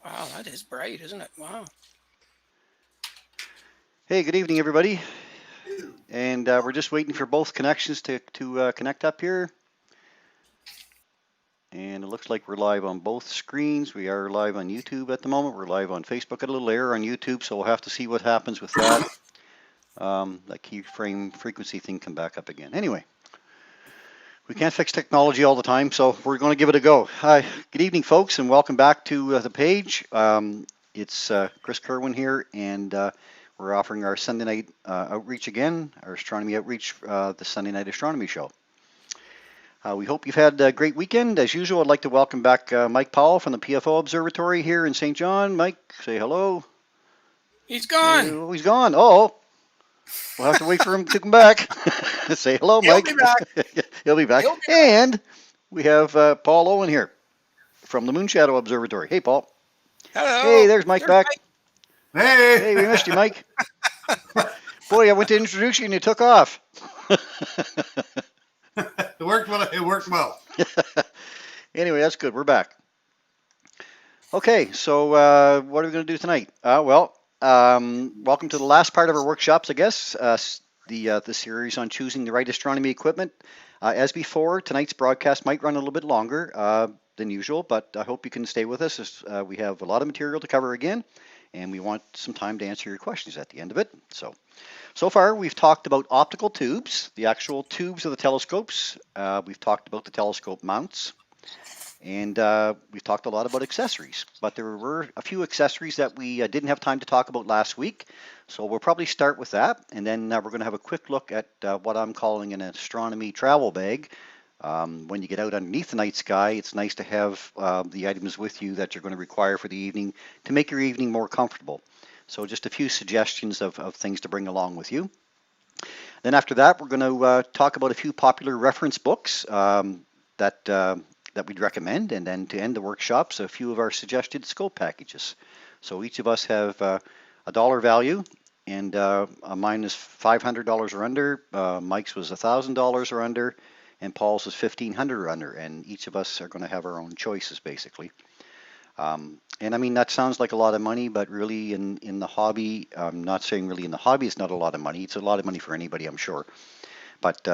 Wow, that is bright, isn't it? Wow. Hey, good evening, everybody. And we're just waiting for both connections to connect up here. And it looks like we're live on both screens. We are live on YouTube at the moment. We're live on Facebook. Got a little error on YouTube, so we'll have to see what happens with that. That keyframe frequency thing come back up again. Anyway, we can't fix technology all the time, so we're going to give it a go. Hi, good evening, folks, and welcome back to the page. It's Chris Kerwin here, and we're offering our Sunday night outreach again, our astronomy outreach, the Sunday night astronomy show. We hope you've had a great weekend. As usual, I'd like to welcome back Mike Powell from the PFO Observatory here in St. John. Mike, say hello. He's gone. Oh, he's gone. Oh, we'll have to wait for him to come back. Say hello, Mike. He'll be back. He'll be back. He'll be And we have Paul Owen here from the Moon Shadow Observatory. Hey, Paul. Hello. Hey, there's Mike back. Mike. Hey, we missed you, Mike. Boy, I went to introduce you and you took off. It worked well. Anyway, that's good. We're back. Okay, so what are we going to do tonight? Welcome to the last part of our workshops, I guess. The series on choosing the right astronomy equipment. As before, tonight's broadcast might run a little bit longer than usual, but I hope you can stay with us as we have a lot of material to cover again, and we want some time to answer your questions at the end of it. So far, we've talked about optical tubes, the actual tubes of the telescopes. We've talked about the telescope mounts, and we've talked a lot about accessories. But there were a few accessories that we didn't have time to talk about last week, so we'll probably start with that, and then we're going to have a quick look at what I'm calling an astronomy travel bag. When you get out underneath the night sky, it's nice to have the items with you that you're going to require for the evening to make your evening more comfortable. So just a few suggestions of things to bring along with you. Then after that, we're going to talk about a few popular reference books that we'd recommend. And then to end the workshops, a few of our suggested scope packages. So each of us have a dollar value, and mine is $500 or under, Mike's was $1,000 or under, and Paul's is $1,500 or under. And each of us are going to have our own choices, basically. And I mean, that sounds like a lot of money, but really in the hobby, I'm not saying really in the hobby it's not a lot of money. It's a lot of money for anybody, I'm sure. But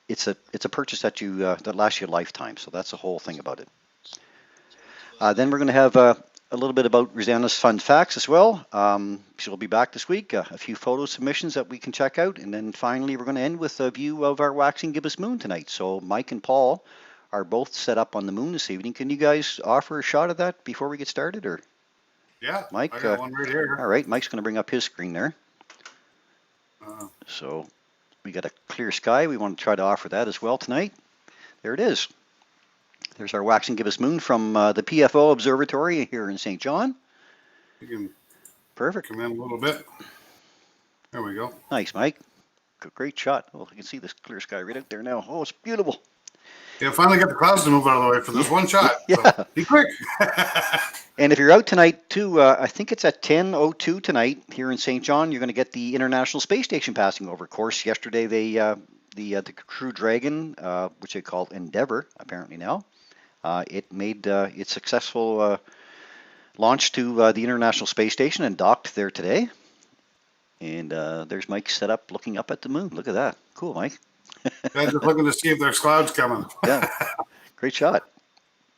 it's a purchase that that lasts you a lifetime. So that's the whole thing about it. Then we're going to have a little bit about Rosanna's fun facts as well. She'll be back this week. A few photo submissions that we can check out. And then finally, we're going to end with a view of our waxing gibbous moon tonight. So Mike and Paul are both set up on the moon this evening. Can you guys offer a shot of that before we get started, or? Yeah, Mike, I got one right here. All right, Mike's going to bring up his screen there. So we got a clear sky. We want to try to offer that as well tonight. There it is. There's our waxing gibbous moon from the PFO Observatory here in St. John. You can Perfect. come in a little bit. There we go. Nice, Mike. Great shot. Well, you can see this clear sky right out there now. Oh, it's beautiful. Yeah, finally got the clouds to move out of the way for this one shot. Yeah. So be quick. And if you're out tonight too, I think it's at 10:02 tonight here in St. John. You're going to get the International Space Station passing over. Of course, yesterday the Crew Dragon, which they call Endeavour, apparently now, it made its successful launch to the International Space Station and docked there today. And there's Mike set up, looking up at the moon. Look at that. Cool, Mike. Guys are looking to see if there's clouds coming. Yeah, great shot.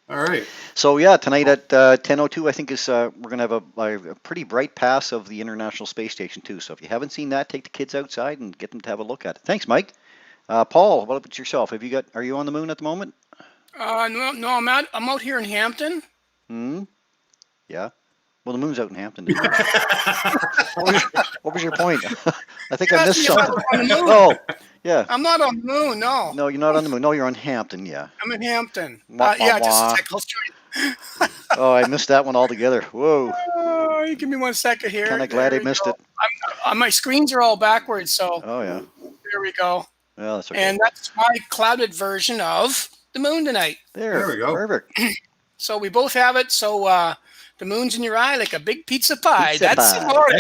All right. So yeah, tonight at 10:02, I think is we're gonna have a pretty bright pass of the International Space Station too. So if you haven't seen that, take the kids outside and get them to have a look at it. Thanks, Mike. Paul, what about yourself? Are you on the moon at the moment? No, I'm out here in Hampton. Yeah. Well, the moon's out in Hampton. What was your point? I think I missed something. Oh, yeah. I'm not on the moon, no. No, you're not on the moon. No, you're on Hampton, yeah. I'm in Hampton. Wah, wah, just wah. a sec. Let's try. Oh, I missed that one altogether. Whoa. Oh, you give me 1 second here. Kind of glad I missed it. My screens are all backwards, so. Oh, yeah. There we go. Well, that's okay. And that's my clouded version of the moon tonight. There we go. Perfect. So we both have it. So the moon's in your eye like a big pizza pie. That's amore.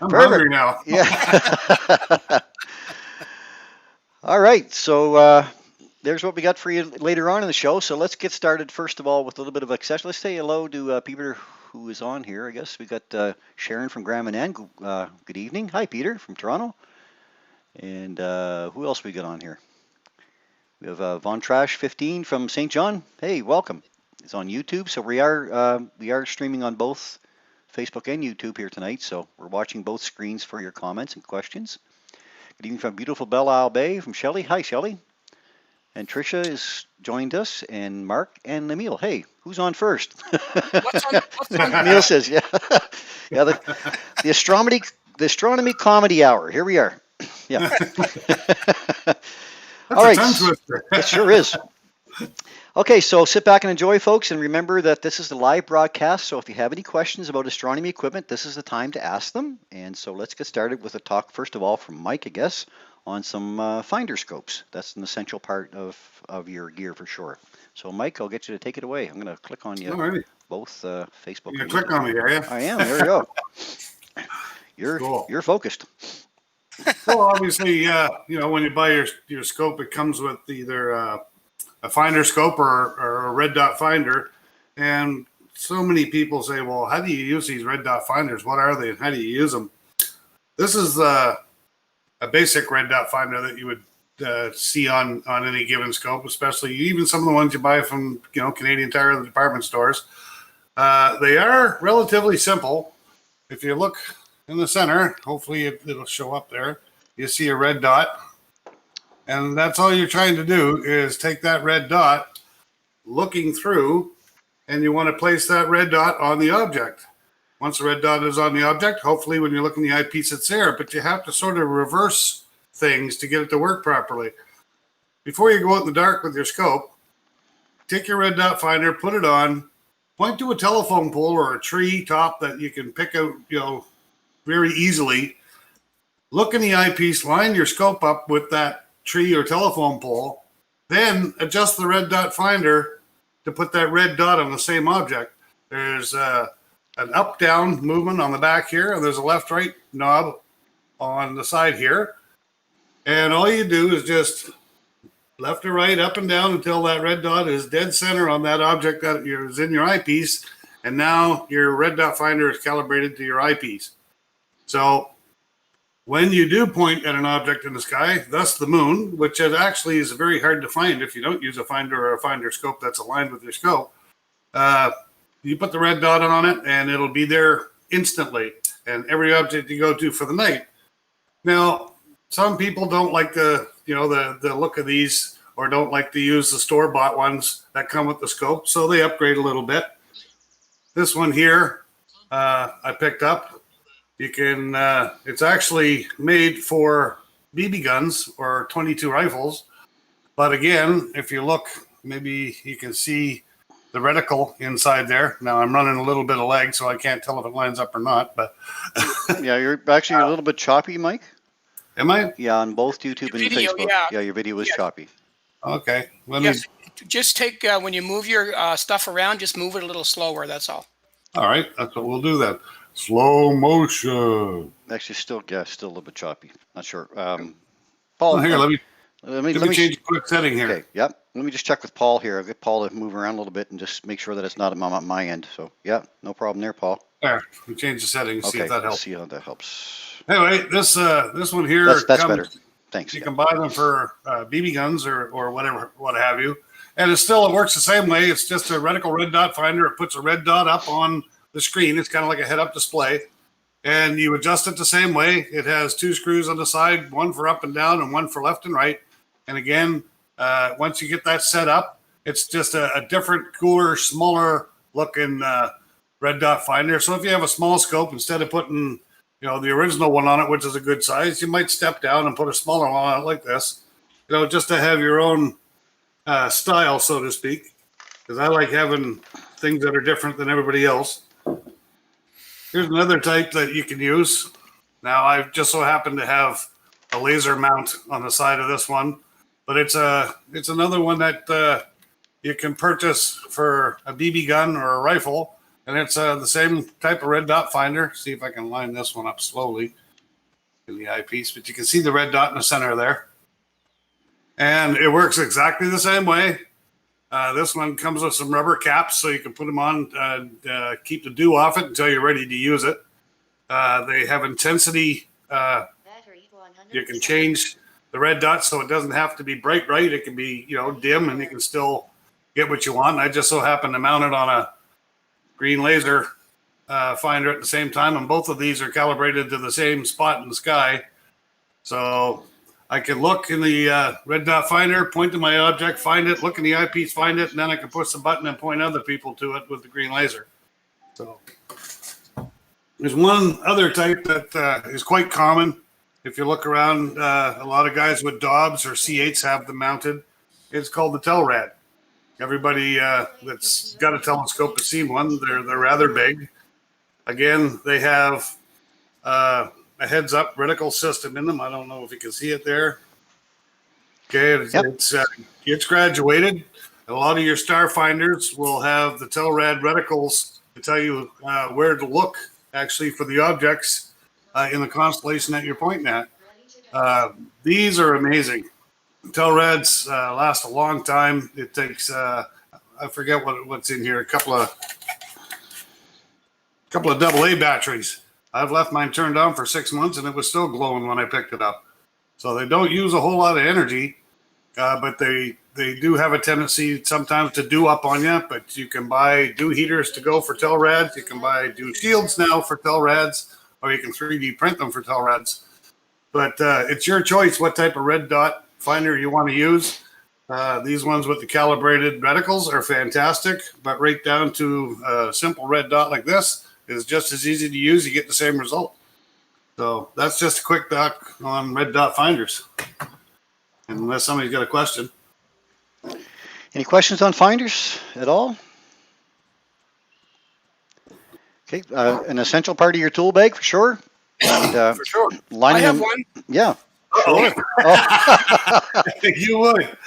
I'm hungry now. Yeah. All right. So there's what we got for you later on in the show. So let's get started first of all with a little bit of accession. Let's say hello to Peter, who is on here. I guess we got Sharon from Grand Manan. Good evening. Hi, Peter from Toronto. And who else we got on here? We have Von Trash 15 from St. John. Hey, welcome. It's on YouTube, so we are streaming on both Facebook and YouTube here tonight. So we're watching both screens for your comments and questions. Good evening from beautiful Belle Isle Bay from Shelley. Hi, Shelley. And Tricia has joined us, and Mark and Emil. Hey, who's on first? What's on? Emil says, yeah, yeah. The astronomy comedy hour. Here we are. Yeah. All right. It sure is. Okay, so sit back and enjoy, folks, and remember that this is the live broadcast, so if you have any questions about astronomy equipment, this is the time to ask them. And so let's get started with a talk, first of all, from Mike, I guess, on some finder scopes. That's an essential part of your gear for sure. So, Mike, I'll get you to take it away. I'm going to click on you, both Facebook. You're going to click on me, are you? I am. There you go. Cool. You're focused. Well, obviously, when you buy your scope, it comes with either a finder scope or a red dot finder. And so many people say, well, how do you use these red dot finders? What are they and how do you use them? This is a basic red dot finder that you would see on any given scope, especially even some of the ones you buy from Canadian Tire or the department stores. They are relatively simple. If you look in the center, hopefully it'll show up there. You see a red dot. And that's all you're trying to do is take that red dot, looking through, and you want to place that red dot on the object. Once the red dot is on the object, hopefully when you're looking at the eyepiece, it's there. But you have to sort of reverse things to get it to work properly. Before you go out in the dark with your scope, take your red dot finder, put it on, point to a telephone pole or a tree top that you can pick out, very easily. Look in the eyepiece, line your scope up with that tree or telephone pole, then adjust the red dot finder to put that red dot on the same object. There's an up-down movement on the back here, and there's a left-right knob on the side here. And all you do is just left to right, up and down until that red dot is dead center on that object that is in your eyepiece. And now your red dot finder is calibrated to your eyepiece. So when you do point at an object in the sky, thus the moon, which actually is very hard to find if you don't use a finder or a finder scope that's aligned with your scope, you put the red dot on it and it'll be there instantly. And every object you go to for the night. Now, some people don't like the look of these or don't like to use the store-bought ones that come with the scope, so they upgrade a little bit. This one here I picked up. You can, it's actually made for BB guns or 22 rifles. But again, if you look, maybe you can see the reticle inside there. Now I'm running a little bit of lag, so I can't tell if it lines up or not, but. Yeah, you're actually a little bit choppy, Mike. Am I? Yeah, on both YouTube and Video, Facebook. Yeah, your video is choppy. Okay. Just take, when you move your stuff around, just move it a little slower, that's all. All right, that's what we'll do then. Slow motion. Actually, still a little bit choppy. Not sure. Paul, here, let me change a quick setting here. Okay, yep. Let me just check with Paul here. I'll get Paul to move around a little bit and just make sure that it's not on my end. So, yeah, no problem there, Paul. There, we change the settings. Okay, see if that helps. See how that helps. Anyway, this one here. That's better. Thanks. You can buy them for BB guns or whatever, what have you. And it works the same way. It's just a reticle red dot finder. It puts a red dot up on the screen. It's kind of like a head-up display. And you adjust it the same way. It has two screws on the side, one for up and down and one for left and right. And again, once you get that set up, it's just a different, cooler, smaller looking red dot finder. So if you have a small scope, instead of putting the original one on it, which is a good size, you might step down and put a smaller one on it like this, just to have your own style, so to speak. Because I like having things that are different than everybody else. Here's another type that you can use. Now, I just so happen to have a laser mount on the side of this one, but it's another one that you can purchase for a BB gun or a rifle, and it's the same type of red dot finder. See if I can line this one up slowly in the eyepiece, but you can see the red dot in the center there. and it works exactly the same way. This one comes with some rubber caps, so you can put them on, keep the dew off it until you're ready to use it. They have intensity. You can change the red dot so it doesn't have to be bright. It can be, dim, and you can still get what you want. And I just so happen to mount it on a green laser finder at the same time, and both of these are calibrated to the same spot in the sky. So I can look in the red dot finder, point to my object, find it, look in the eyepiece, find it, and then I can push the button and point other people to it with the green laser. So there's one other type that is quite common. If you look around, a lot of guys with Dobbs or C8s have them mounted. It's called the Telrad. Everybody that's got a telescope has seen one. They're rather big. Again, they have a heads-up reticle system in them. I don't know if you can see it there. Okay, it's graduated. A lot of your star finders will have the Telrad reticles to tell you where to look actually for the objects in the constellation that you're pointing at. These are amazing. Telrads last a long time. It takes I forget what's in here. A couple of AA batteries. I've left mine turned on for 6 months and it was still glowing when I picked it up. So they don't use a whole lot of energy, but they do have a tendency sometimes to dew up on you. But you can buy dew heaters to go for Telrads. You can buy dew shields now for Telrads, or you can 3D print them for Telrads. But it's your choice what type of red dot finder you want to use. These ones with the calibrated reticles are fantastic, but right down to a simple red dot like this is just as easy to use. You get the same result. So that's just a quick doc on red dot finders. Unless somebody's got a question. Any questions on finders at all? Okay, an essential part of your tool bag for sure. And, For sure. I have one. Yeah. Sure. Oh. You would.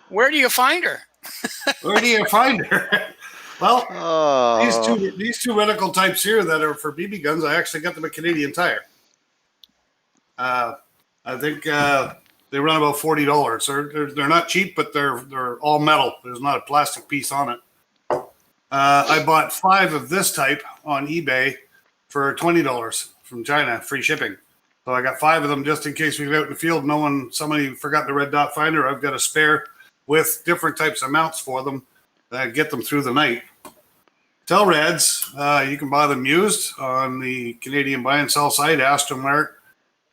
Where do you find her? Where do you find her? Well, these two reticle types here that are for BB guns, I actually got them at Canadian Tire. I think they run about $40. They're not cheap, but they're all metal. There's not a plastic piece on it. I bought 5 of this type on eBay for $20 from China, free shipping. So I got 5 of them just in case we get out in the field. Somebody forgot the red dot finder. I've got a spare with different types of mounts for them that get them through the night. Telrads, you can buy them used on the Canadian buy and sell site, Astronomy,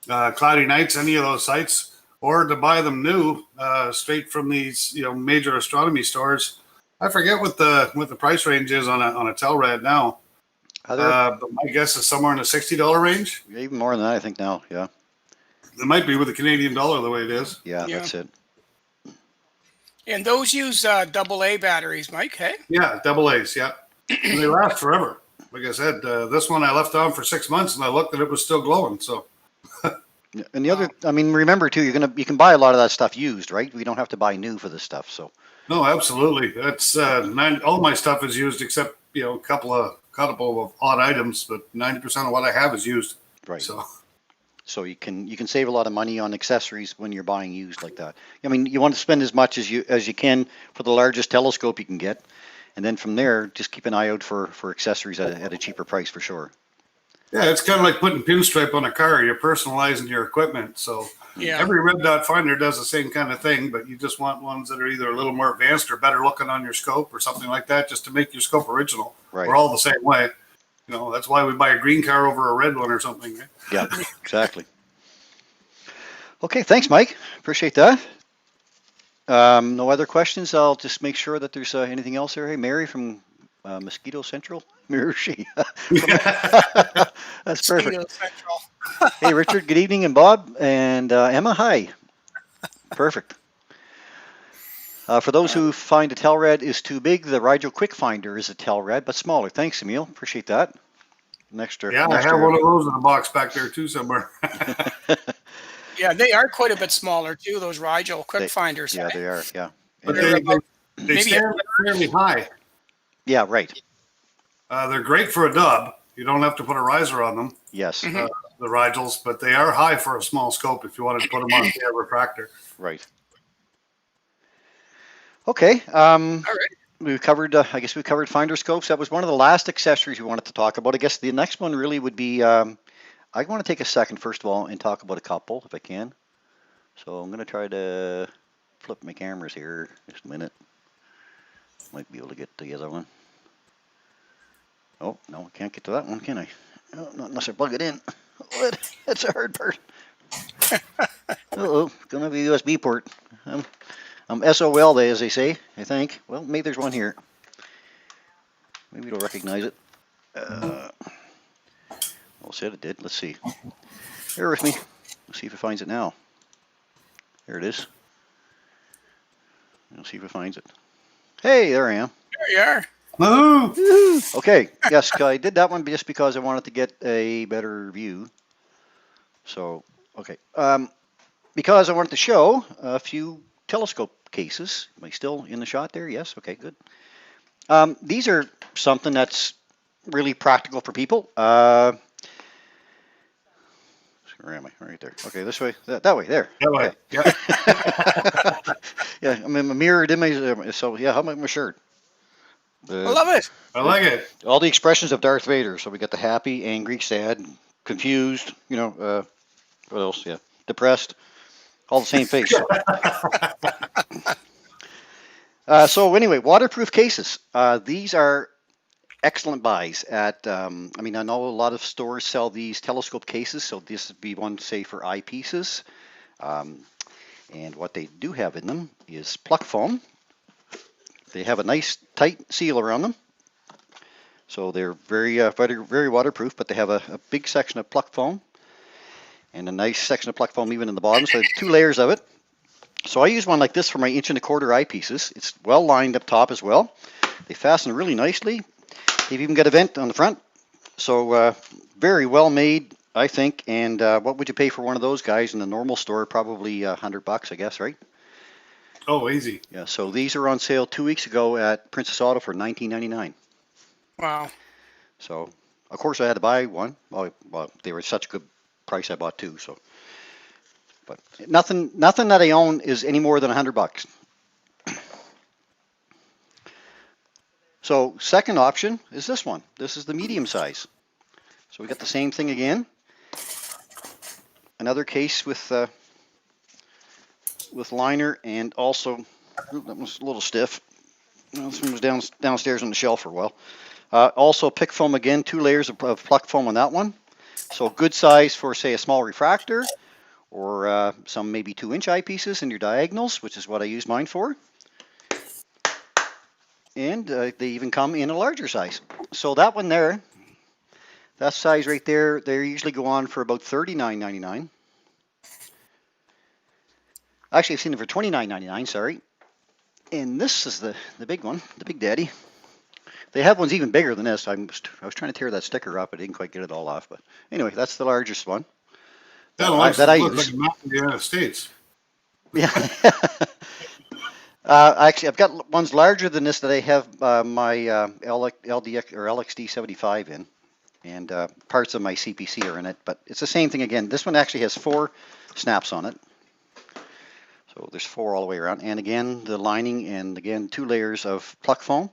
Cloudy Nights, any of those sites, or to buy them new straight from these major astronomy stores. I forget what the price range is on a Telrad now. But my guess is somewhere in the $60 range. Even more than that, I think now. Yeah. It might be with the Canadian dollar the way it is. Yeah, that's it. And those use AA batteries, Mike, hey? Yeah, AA's, yeah. And they last forever. Like I said, this one I left on for 6 months and I looked and it was still glowing. So. And the other, remember too, you can buy a lot of that stuff used, right? We don't have to buy new for this stuff. So. No, absolutely. That's all my stuff is used except a couple of odd items, but 90% of what I have is used. Right. So you can save a lot of money on accessories when you're buying used like that. You want to spend as much as you can for the largest telescope you can get, and then from there, just keep an eye out for accessories at a cheaper price for sure. Yeah, it's kind of like putting pinstripe on a car. You're personalizing your equipment. So every red dot finder does the same kind of thing, but you just want ones that are either a little more advanced or better looking on your scope or something like that, just to make your scope original. Right. We're all the same way. That's why we buy a green car over a red one or something. Right? Yeah, exactly. Okay, thanks, Mike. Appreciate that. No other questions. I'll just make sure that there's anything else there. Hey, Mary from Mosquito Central. Where is she? That's perfect. Hey, Richard, good evening, and Bob, and Emma, hi. Perfect. For those who find a Telrad is too big, the Rigel Quick Finder is a Telrad, but smaller. Thanks, Emil. Appreciate that. I have one of those in a box back there too somewhere. Yeah, they are quite a bit smaller too, those Rigel Quick Finders. Yeah, they are, yeah. But they stand fairly high. Yeah, right. They're great for a dub. You don't have to put a riser on them. Yes. Rigels, but they are high for a small scope if you wanted to put them on a refractor. Right. Okay. All right. We've covered, I guess we covered finder scopes. That was one of the last accessories we wanted to talk about. I guess the next one really would be, I want to take a second, first of all, and talk about a couple, if I can. So I'm going to try to flip my cameras here just a minute. Might be able to get to the other one. Oh, no, I can't get to that one, can I? Oh, not unless I plug it in. Oh, that's a hard part. Uh-oh, gonna be a USB port. I'm SOL, as they say, I think. Well, maybe there's one here. Maybe it'll recognize it. Well, said it did. Let's see. Bear with me. Let's see if it finds it now. There it is. We'll see if it finds it. Hey, there I am. There you are. Woohoo! Okay, yes, I did that one just because I wanted to get a better view. So, okay. Because I wanted to show a few telescope cases. Am I still in the shot there? Yes? Okay, good. These are something that's really practical for people. Where am I? Right there. Okay, this way. That way. There. That way. Okay. Yeah. Yeah, I'm in my mirrored image. So, yeah, how about my shirt? I love it. I like it. All the expressions of Darth Vader. So we got the happy, angry, sad, confused, what else? Yeah. Depressed. All the same face. So anyway, waterproof cases. These are excellent buys at, I know a lot of stores sell these telescope cases, so this would be one, say, for eyepieces. And what they do have in them is pluck foam. They have a nice tight seal around them. So they're very, very waterproof, but they have a big section of pluck foam and a nice section of pluck foam even in the bottom. So there's 2 layers of it. So I use one like this for my 1 1/4 eyepieces. It's well lined up top as well. They fasten really nicely. They've even got a vent on the front. So very well made, I think. And what would you pay for one of those guys in the normal store? Probably $100, I guess, right? Oh, easy. Yeah. So these are on sale 2 weeks ago at Princess Auto for $19.99. Wow. So of course I had to buy one. Well, they were such a good price. I bought 2. So. But nothing that I own is any more than $100. So second option is this one. This is the medium size. So we got the same thing again. Another case with liner and also, that was a little stiff. This one was downstairs on the shelf for a while. Also pick foam again, 2 layers of pluck foam on that one. So good size for, say, a small refractor, or some maybe 2-inch eyepieces in your diagonals, which is what I use mine for. And they even come in a larger size. So that one there, that size right there, they usually go on for about $39.99. Actually, I've seen them for $29.99, sorry. And this is the big one, the big daddy. They have ones even bigger than this. I was trying to tear that sticker up. I didn't quite get it all off. But anyway, that's the largest one. That looks I like use. a map of the United States. Yeah. Actually, I've got ones larger than this that I have my LDX or LXD 75 in, and parts of my CPC are in it. But it's the same thing again. This one actually has 4 snaps on it. So there's 4 all the way around. And again, the lining, and again, 2 layers of pluck foam.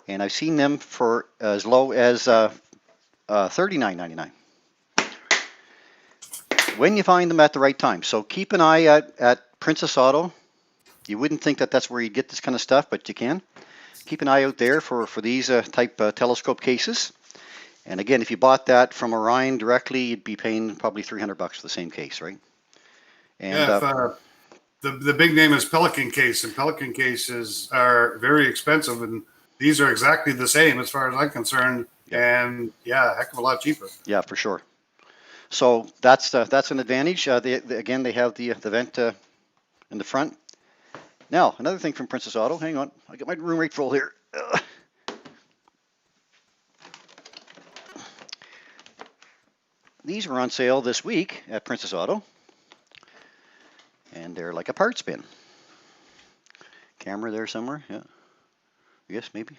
And I've seen them for as low as $39.99. When you find them at the right time. So keep an eye at Princess Auto. You wouldn't think that that's where you get this kind of stuff, but you can. Keep an eye out there for these type telescope cases. And again, if you bought that from Orion directly, you'd be paying probably $300 for the same case, right? And, yeah, the big name is Pelican case, and Pelican cases are very expensive, and these are exactly the same as far as I'm concerned. Yeah. And yeah, a heck of a lot cheaper. Yeah, for sure. So that's an advantage. Again, they have the vent in the front. Now, another thing from Princess Auto. Hang on, I got my room right full here. These were on sale this week at Princess Auto, and they're like a parts bin. Camera there somewhere. Yeah. Yes, maybe.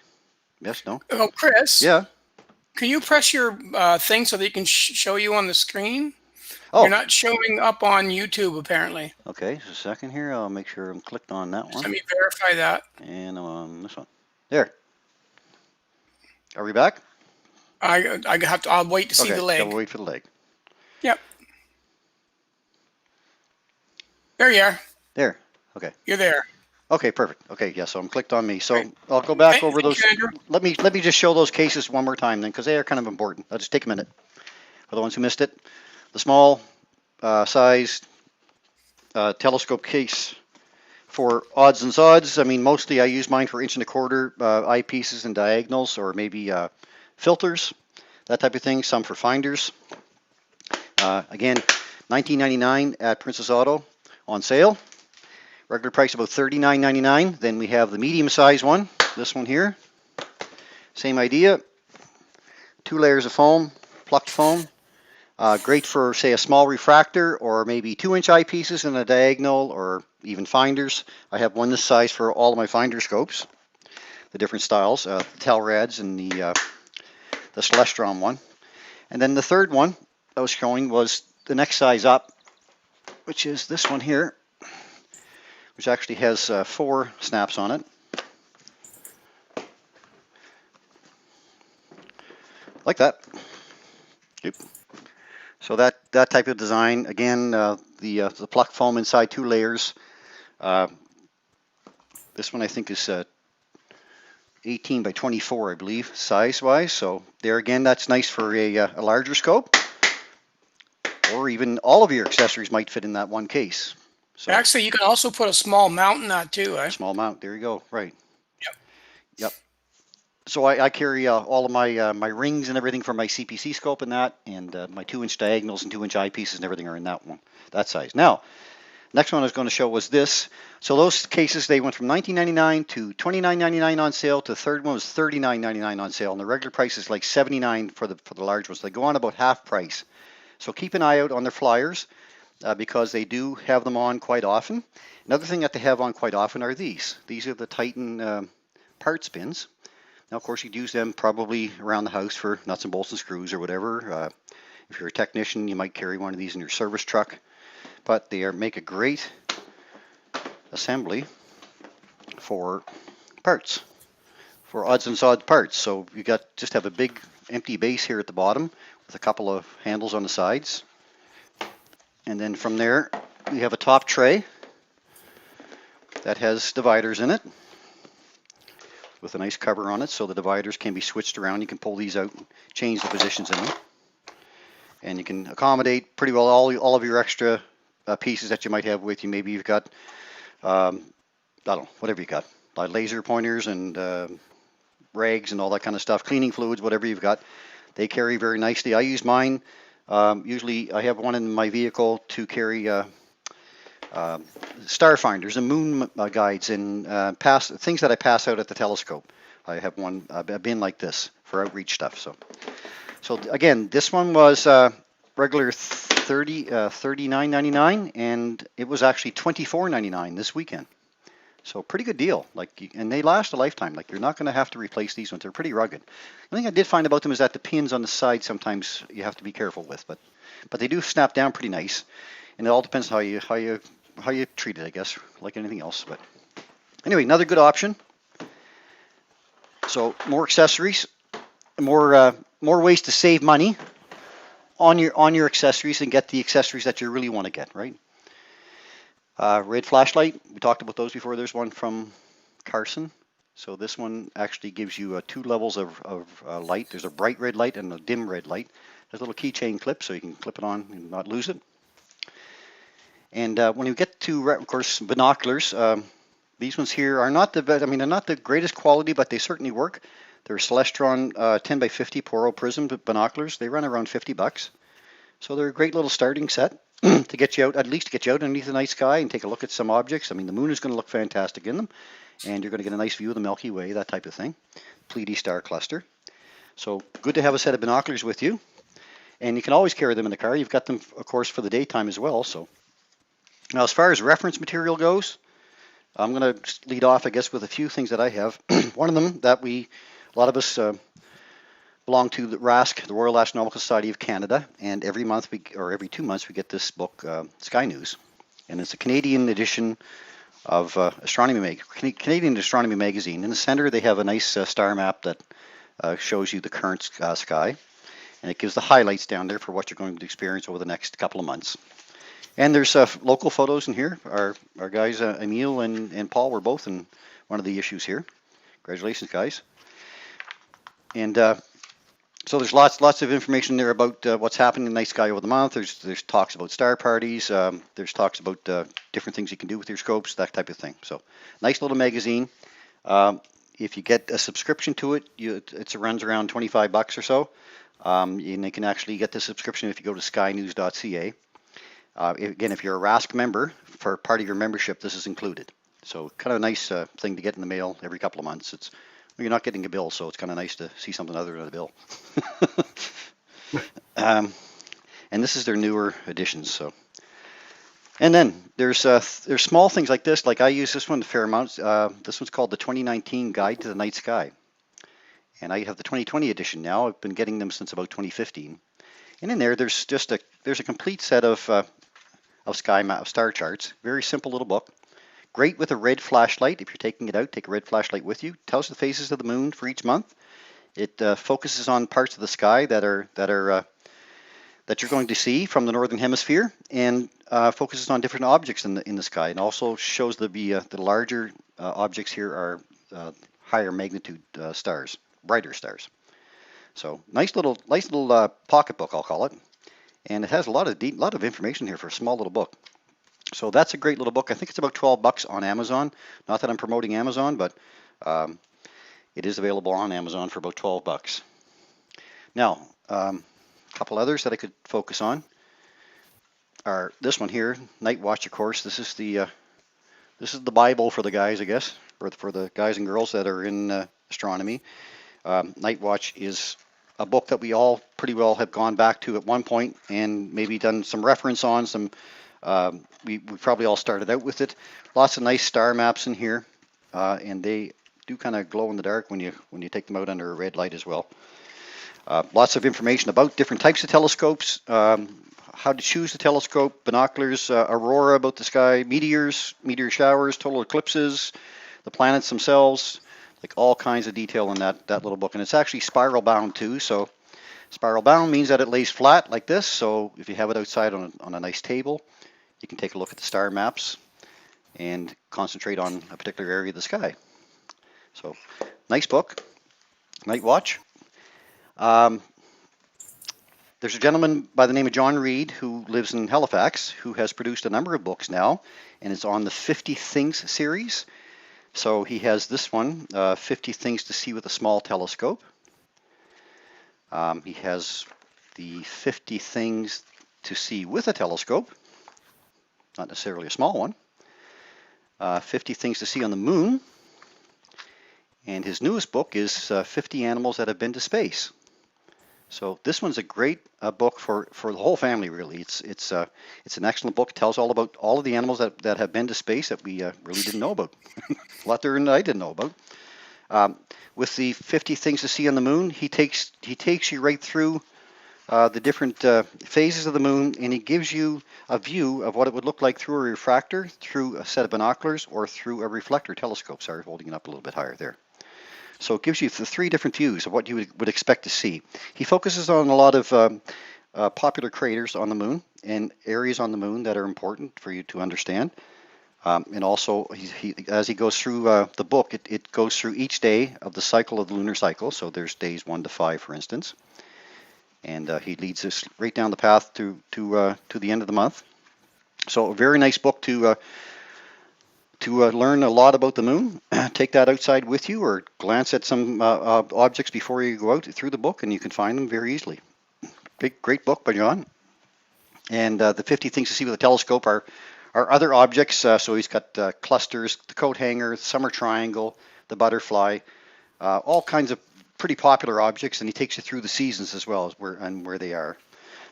Yes. No. Oh, Chris. Yeah. Can you press your thing so that you can show you on the screen? Oh, You're not showing up on YouTube, apparently. okay. Just a second here. I'll make sure I'm clicked on that Just one. let me verify that. And I'm on this one. There. Are we back? I'll wait to see Okay. the So leg. we'll wait for the leg. Yep. There you are. There. Okay. You're there. Okay, perfect. Okay, yeah, so I'm clicked on me. So Right. I'll go back Thank over those. you, Andrew. Let me just show those cases one more time then, because they are kind of important. I'll just take a minute. For the ones who missed it, the small size telescope case for odds and sods. I mean, mostly I use mine for 1¼ eyepieces and diagonals, or maybe filters, that type of thing. Some for finders. Again, $19.99 at Princess Auto on sale. Regular price about $39.99. Then we have the medium size one, this one here. Same idea. 2 layers of foam, plucked foam. Great for, say, a small refractor, or maybe 2-inch eyepieces and a diagonal, or even finders. I have one this size for all of my finder scopes, the different styles, the Telrads and the Celestron one. And then the third one I was showing was the next size up, which is this one here, which actually has 4 snaps on it. Like that. Yep. So that type of design, again, the pluck foam inside 2 layers. This one I think is 18 by 24, I believe, size-wise. So there again, that's nice for a larger scope. Or even all of your accessories might fit in that one case. So, Actually, you can also put a small mount in that too, eh? small mount, there you go, right. Yep. Yep. So I carry all of my my rings and everything from my CPC scope and that, and my 2-inch diagonals and 2-inch eyepieces and everything are in that one, that size. Now, next one I was going to show was this. So those cases, they went from $19.99 to $29.99 on sale. To the third one was $39.99 on sale, and the regular price is like $79 for the large ones. They go on about half price. So keep an eye out on their flyers. Because they do have them on quite often. Another thing that they have on quite often are these. These are the Titan parts bins. Now, of course, you'd use them probably around the house for nuts and bolts and screws or whatever. If you're a technician, you might carry one of these in your service truck. But they make a great assembly for parts, for odds and sods parts. So you just have a big empty base here at the bottom with a couple of handles on the sides. And then from there, we have a top tray that has dividers in it with a nice cover on it, so the dividers can be switched around. You can pull these out and change the positions in them. And you can accommodate pretty well all of your extra pieces that you might have with you. Maybe you've got, I don't know, whatever you got, like laser pointers and rags and all that kind of stuff, cleaning fluids, whatever you've got. They carry very nicely. I use mine. Usually I have one in my vehicle to carry star finders and moon guides and things that I pass out at the telescope. I have a bin like this for outreach stuff. So again, this one was regular $39.99, and it was actually $24.99 this weekend. So pretty good deal. And they last a lifetime. Like, you're not going to have to replace these ones. They're pretty rugged. The thing I did find about them is that the pins on the side sometimes you have to be careful with, but they do snap down pretty nice. And it all depends how you treat it, I guess, like anything else. But anyway, another good option. So more accessories, more ways to save money on your accessories and get the accessories that you really want to get, right? Red flashlight, we talked about those before. There's one from Carson. So this one actually gives you 2 levels of light. There's a bright red light and a dim red light. There's a little keychain clip so you can clip it on and not lose it. And when you get to, of course, binoculars, these ones here are not they're not the greatest quality, but they certainly work. They're Celestron 10 by 50 Poro Prism binoculars. They run around $50. So they're a great little starting set to get you out, at least to get you out underneath the night sky and take a look at some objects. I mean, the moon is going to look fantastic in them, and you're going to get a nice view of the Milky Way, that type of thing. Pleiades star cluster. So good to have a set of binoculars with you. And you can always carry them in the car. You've got them, of course, for the daytime as well. So now, as far as reference material goes, I'm going to lead off, I guess, with a few things that I have. One of them that a lot of us belong to the RASC, the Royal Astronomical Society of Canada, and every month or every 2 months we get this book, Sky News, and it's a Canadian edition of Canadian Astronomy magazine. In the center, they have a nice star map that shows you the current sky, and it gives the highlights down there for what you're going to experience over the next couple of months. And there's local photos in here. Our guys, Emil and Paul, were both in one of the issues here. Congratulations, guys. And so there's lots of information there about what's happening in the night sky over the month. There's talks about star parties. There's talks about different things you can do with your scopes, that type of thing. So nice little magazine. If you get a subscription to it, it runs around $25 or so. And you can actually get the subscription if you go to skynews.ca. Again, if you're a RASC member, for part of your membership, this is included. So kind of a nice thing to get in the mail every couple of months. You're not getting a bill, so it's kind of nice to see something other than a bill. And this is their newer editions. So, and then there's small things like this. Like I use this one a fair amount. This one's called the 2019 Guide to the Night Sky, and I have the 2020 edition now. I've been getting them since about 2015. And in there, there's a complete set of star charts. Very simple little book. Great with a red flashlight. If you're taking it out, take a red flashlight with you. Tells the phases of the moon for each month. It focuses on parts of the sky that you're going to see from the northern hemisphere, and focuses on different objects in the sky, and also shows the larger objects here are higher magnitude stars, brighter stars. So nice little pocketbook, I'll call it, and it has a lot of information here for a small little book. So that's a great little book. I think it's about $12 on Amazon. Not that I'm promoting Amazon, but it is available on Amazon for about $12. Now, a couple others that I could focus on are this one here, Night Watch, of course. This is the Bible for the guys, I guess, or for the guys and girls that are in astronomy. Night Watch is a book that we all pretty well have gone back to at one point and maybe done some reference on. We probably all started out with it. Lots of nice star maps in here, and they do kind of glow in the dark when you take them out under a red light as well. Lots of information about different types of telescopes, how to choose the telescope, binoculars, aurora about the sky, meteor showers, total eclipses, the planets themselves, like all kinds of detail in that little book. And it's actually spiral bound too. So spiral bound means that it lays flat like this. So if you have it outside on a nice table, you can take a look at the star maps and concentrate on a particular area of the sky. So nice book, Night Watch. There's a gentleman by the name of John Reed who lives in Halifax who has produced a number of books now, and it's on the 50 Things series. So he has this one, 50 Things to See with a Small Telescope. He has the 50 Things to See with a Telescope, not necessarily a small one. 50 Things to See on the Moon. And his newest book is 50 Animals That Have Been to Space. So this one's a great book for the whole family, really. It's an excellent book. It tells all about all of the animals that have been to space that we really didn't know about. A lot there than I didn't know about. With the 50 Things to See on the Moon, he takes you right through the different phases of the moon, and he gives you a view of what it would look like through a refractor, through a set of binoculars, or through a reflector telescope. Sorry, holding it up a little bit higher there. So it gives you the three different views of what you would expect to see. He focuses on a lot of popular craters on the moon and areas on the moon that are important for you to understand. And also, as he goes through the book, it goes through each day of the cycle of the lunar cycle. So there's days 1 to 5, for instance. And he leads us right down the path to the end of the month. So a very nice book to learn a lot about the moon. Take that outside with you, or glance at some objects before you go out through the book, and you can find them very easily. Great book by John. And the 50 Things to See with a Telescope are other objects. So he's got clusters, the coat hanger, the summer triangle, the butterfly, all kinds of pretty popular objects, and he takes you through the seasons as well as where they are.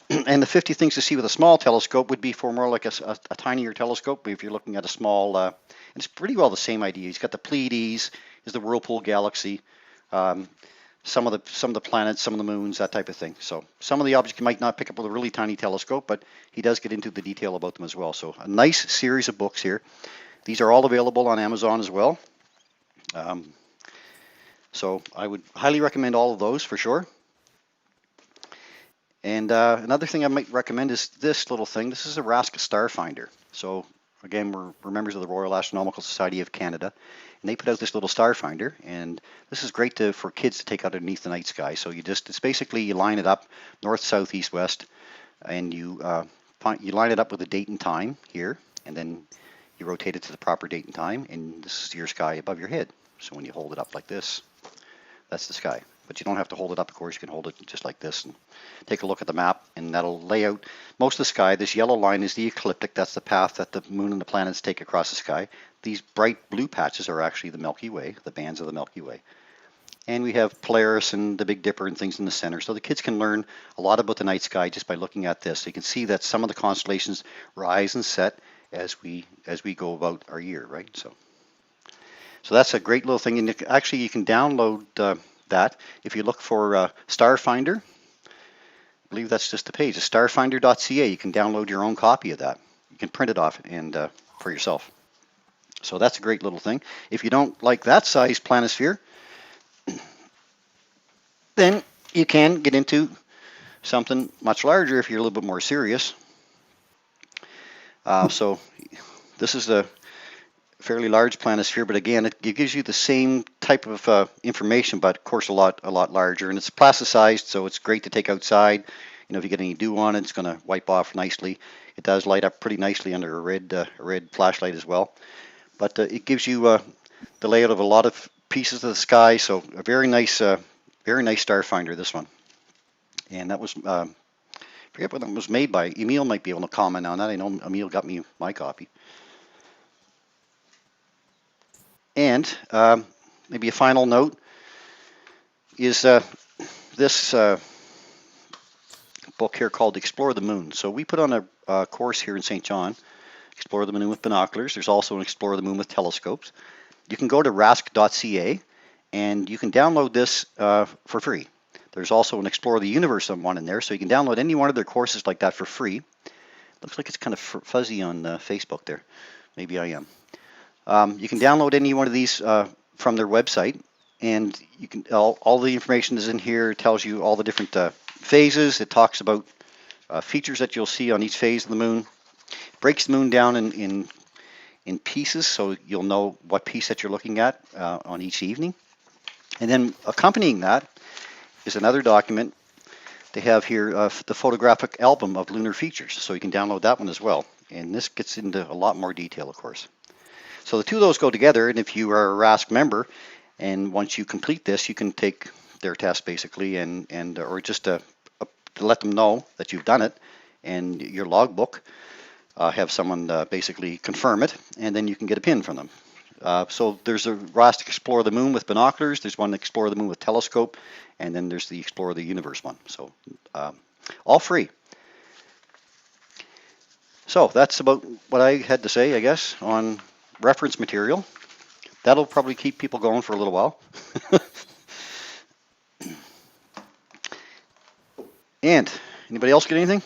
And the 50 Things to See with a Small Telescope would be for more like a tinier telescope. If you're looking at a small, it's pretty well the same idea. He's got the Pleiades, is the Whirlpool Galaxy, some of the planets, some of the moons, that type of thing. So some of the objects you might not pick up with a really tiny telescope, but he does get into the detail about them as well. So a nice series of books here. These are all available on Amazon as well. So I would highly recommend all of those for sure. And another thing I might recommend is this little thing. This is a Rask Star Finder. So again, we're members of the Royal Astronomical Society of Canada, and they put out this little star finder, and this is great for kids to take out underneath the night sky. So it's basically you line it up north, south, east, west, and you line it up with a date and time here, and then you rotate it to the proper date and time, and this is your sky above your head. So when you hold it up like this, that's the sky. But you don't have to hold it up, of course. You can hold it just like this and take a look at the map, and that'll lay out most of the sky. This yellow line is the ecliptic. That's the path that the moon and the planets take across the sky. These bright blue patches are actually the Milky Way, the bands of the Milky Way. And we have Polaris and the Big Dipper and things in the center. So the kids can learn a lot about the night sky just by looking at this. So you can see that some of the constellations rise and set as we go about our year, right? So that's a great little thing. And actually, you can download that if you look for Star Finder. I believe that's just the page. It's starfinder.ca. You can download your own copy of that. You can print it off and for yourself. So that's a great little thing. If you don't like that size planisphere, then you can get into something much larger if you're a little bit more serious. So this is a fairly large planisphere, but again, it gives you the same type of information, but of course a lot larger, and it's plasticized, so it's great to take outside. You know, if you get any dew on it, it's going to wipe off nicely. It does light up pretty nicely under a red flashlight as well. But it gives you the layout of a lot of pieces of the sky, so a very nice star finder, this one. And that was I forget what it was made by. Emil might be able to comment on that. I know Emil got me my copy. And maybe a final note is this book here called Explore the Moon. So we put on a course here in St. John, Explore the Moon with binoculars. There's also an Explore the Moon with telescopes. You can go to rask.ca and you can download this for free. There's also an Explore the Universe one in there, so you can download any one of their courses like that for free. Looks like it's kind of fuzzy on Facebook there. Maybe I am. You can download any one of these from their website, and you can all the information is in here. It tells you all the different phases. It talks about features that you'll see on each phase of the moon. It breaks the moon down in pieces, so you'll know what piece that you're looking at on each evening. And then accompanying that is another document they have here, the photographic album of lunar features. So you can download that one as well. And this gets into a lot more detail, of course. So the two of those go together, and if you are a Rask member, and once you complete this, you can take their test basically, or just to let them know that you've done it, and your logbook, have someone basically confirm it, and then you can get a pin from them. So there's a Rask Explore the Moon with binoculars, there's one Explore the Moon with telescope, and then there's the Explore the Universe one. So all free. So that's about what I had to say, I guess, on reference material. That'll probably keep people going for a little while. And anybody else get anything?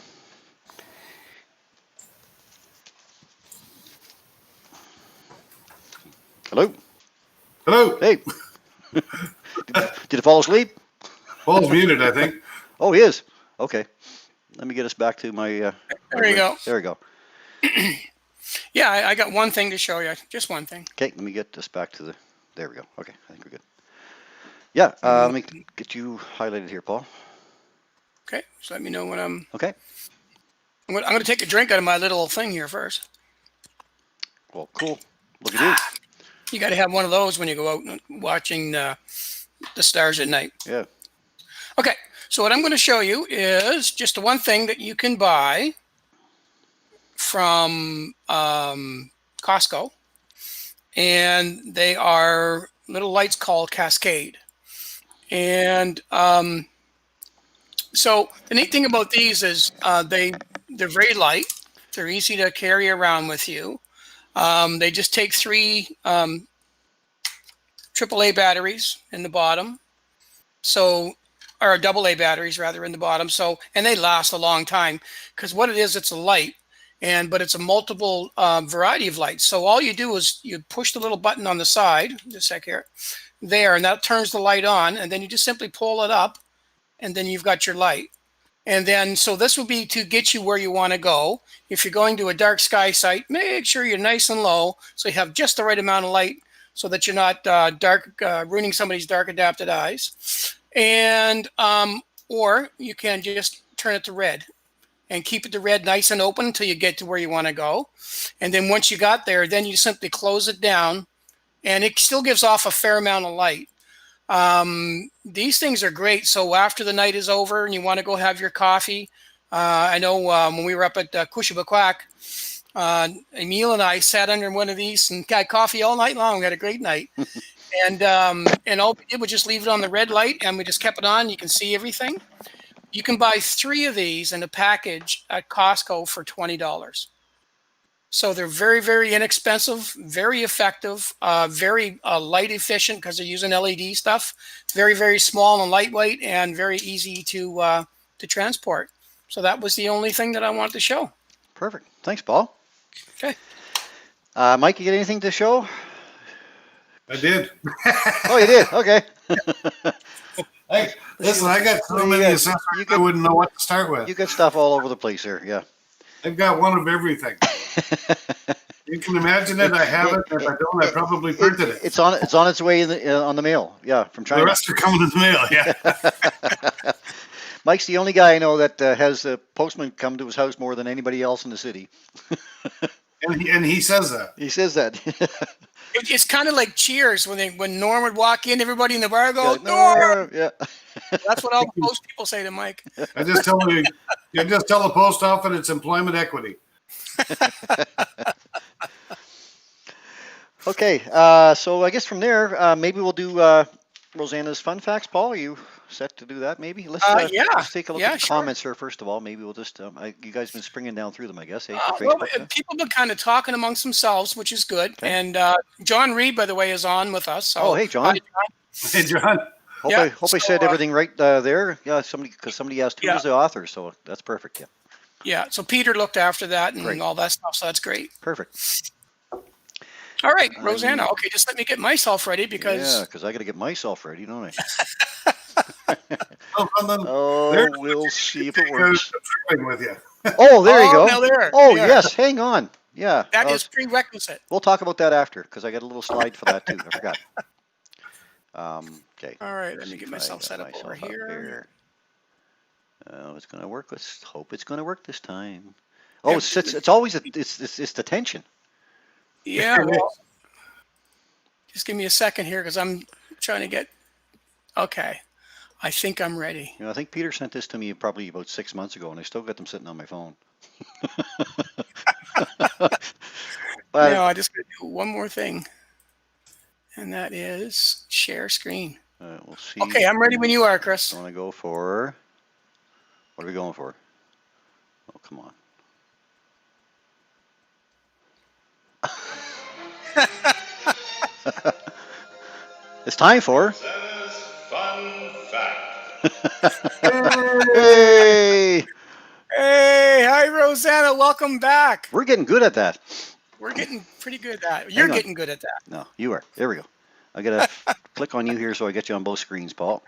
Hello? Hello. Hey. Did it fall asleep? Paul's muted, I think. Oh, he is. Okay. Let me get us back to my... there you go. There we go. Yeah, I got one thing to show you. Just one thing. Okay, let me get this back to the... There we go. Okay, I think we're good. Yeah, let me get you highlighted here, Paul. Okay, so let me know when I'm... Okay. I'm going to take a drink out of my little thing here first. Well, cool. Look at you. You got to have one of those when you go out watching the stars at night. Yeah. Okay, so what I'm going to show you is just the one thing that you can buy from Costco, and they are little lights called Cascade. And so the neat thing about these is they're very light. They're easy to carry around with you. They just take 3 AAA batteries in the bottom, So, or AA batteries rather in the bottom. So, and they last a long time because what it is, it's a light, but it's a multiple variety of lights. So all you do is you push the little button on the side, just a sec here, there, and that turns the light on, and then you just simply pull it up, and then you've got your light. And then, so this would be to get you where you want to go. If you're going to a dark sky site, make sure you're nice and low so you have just the right amount of light so that you're not ruining somebody's dark adapted eyes. And or you can just turn it to red and keep it to red nice and open until you get to where you want to go. And then once you got there, then you simply close it down, and it still gives off a fair amount of light. These things are great. So after the night is over and you want to go have your coffee, I know when we were up at Kushabakwak, Emil and I sat under one of these and got coffee all night long. We had a great night. And all we did was just leave it on the red light, and we just kept it on. You can see everything. You can buy 3 of these in a package at Costco for $20. So they're very, very inexpensive, very effective, very light efficient because they're using LED stuff. Very, very small and lightweight, and very easy to transport. So that was the only thing that I wanted to show. Perfect. Thanks, Paul. Okay. Mike, you get anything to show? I did. Oh, you did? Okay. Listen, I got so many accessories, I wouldn't know what to start with. You got stuff all over the place here, yeah. I've got one of everything. You can imagine it. I have it. If I don't, I probably printed it. It's on its way on the mail. Yeah, from China. The rest are coming in the mail. Yeah. Mike's the only guy I know that has a postman come to his house more than anybody else in the city. and he says that. He says that. It's kind of like Cheers when Norm would walk in, everybody in the bar go, Yeah, Norm! yeah. That's what all the post people say to Mike. I just tell you, you just tell the post office it's employment equity. Okay, so I guess from there, maybe we'll do Rosanna's fun facts. Paul, are you set to do that? Maybe let's take a look at the comments here first of all. Maybe we'll just you guys been springing down through them, I guess. Well, people have been kind of talking amongst themselves, which is good. Okay. And John Reed, by the way, is on with us. So, hey, John. Hi, John. Hey, John. Hope I said everything right there. Yeah, somebody asked who was the author, so that's perfect. Yeah. Yeah. So Peter looked after that and all that stuff. So that's great. Perfect. All right, Rosanna. Okay, just let me get myself ready because I got to get myself ready, don't I? Oh, we'll see if it works. With you. Oh, there you go. Now there. Yes. Hang on. Yeah. That is prerequisite. We'll talk about that after because I got a little slide for that too. I forgot. Okay. All right. Let me get myself set up over here. Oh, it's gonna work. Let's hope it's gonna work this time. Oh, it's always it's the tension. Yeah. Well, just give me a second here because I'm trying to get. Okay. I think I'm ready. I think Peter sent this to me probably about 6 months ago, and I still got them sitting on my phone. No, I just got to do one more thing, and that is share screen. We'll see. Okay, I'm ready when you are, Chris. I want to go for. What are we going for? Oh, come on. It's time for Fun Fact. Hey! Hey, hi Rosanna, welcome back. We're getting good at that. We're getting pretty good at that. You're getting good at that. No, you are. There we go. I gotta click on you here so I get you on both screens, Paul.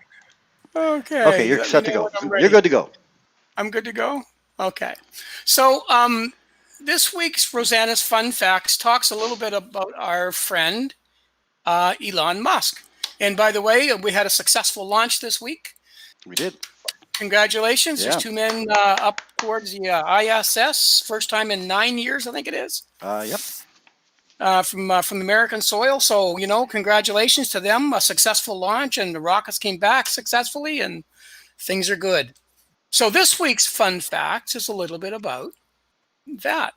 Okay. Okay, you're set to go. You're good to go. I'm good to go? Okay. So this week's Rosanna's Fun Facts talks a little bit about our friend Elon Musk. And by the way, we had a successful launch this week. We did. Congratulations. Yeah. There's 2 men up towards the ISS. First time in 9 years, I think it is. Yep. From American soil. So, congratulations to them. A successful launch, and the rockets came back successfully, and things are good. So this week's Fun Facts is a little bit about that.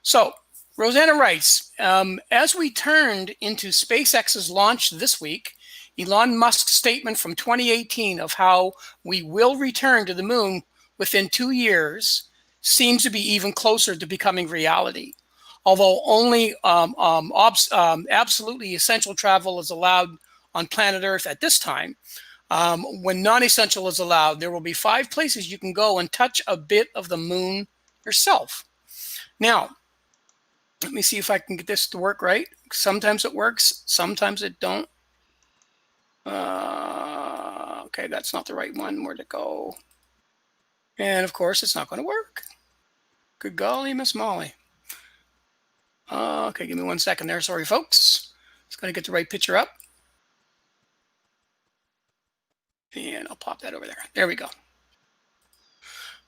So Rosanna writes, as we turned into SpaceX's launch this week, Elon Musk's statement from 2018 of how we will return to the moon within 2 years seems to be even closer to becoming reality. Although only absolutely essential travel is allowed on planet Earth at this time, When non-essential is allowed, there will be 5 places you can go and touch a bit of the moon yourself. Now, let me see if I can get this to work right. Sometimes it works, sometimes it don't. Okay, that's not the right one. Where'd it go? And of course, it's not going to work. Good golly, Miss Molly. Okay, give me 1 second there. Sorry, folks. It's going to get the right picture up. And I'll pop that over there. There we go.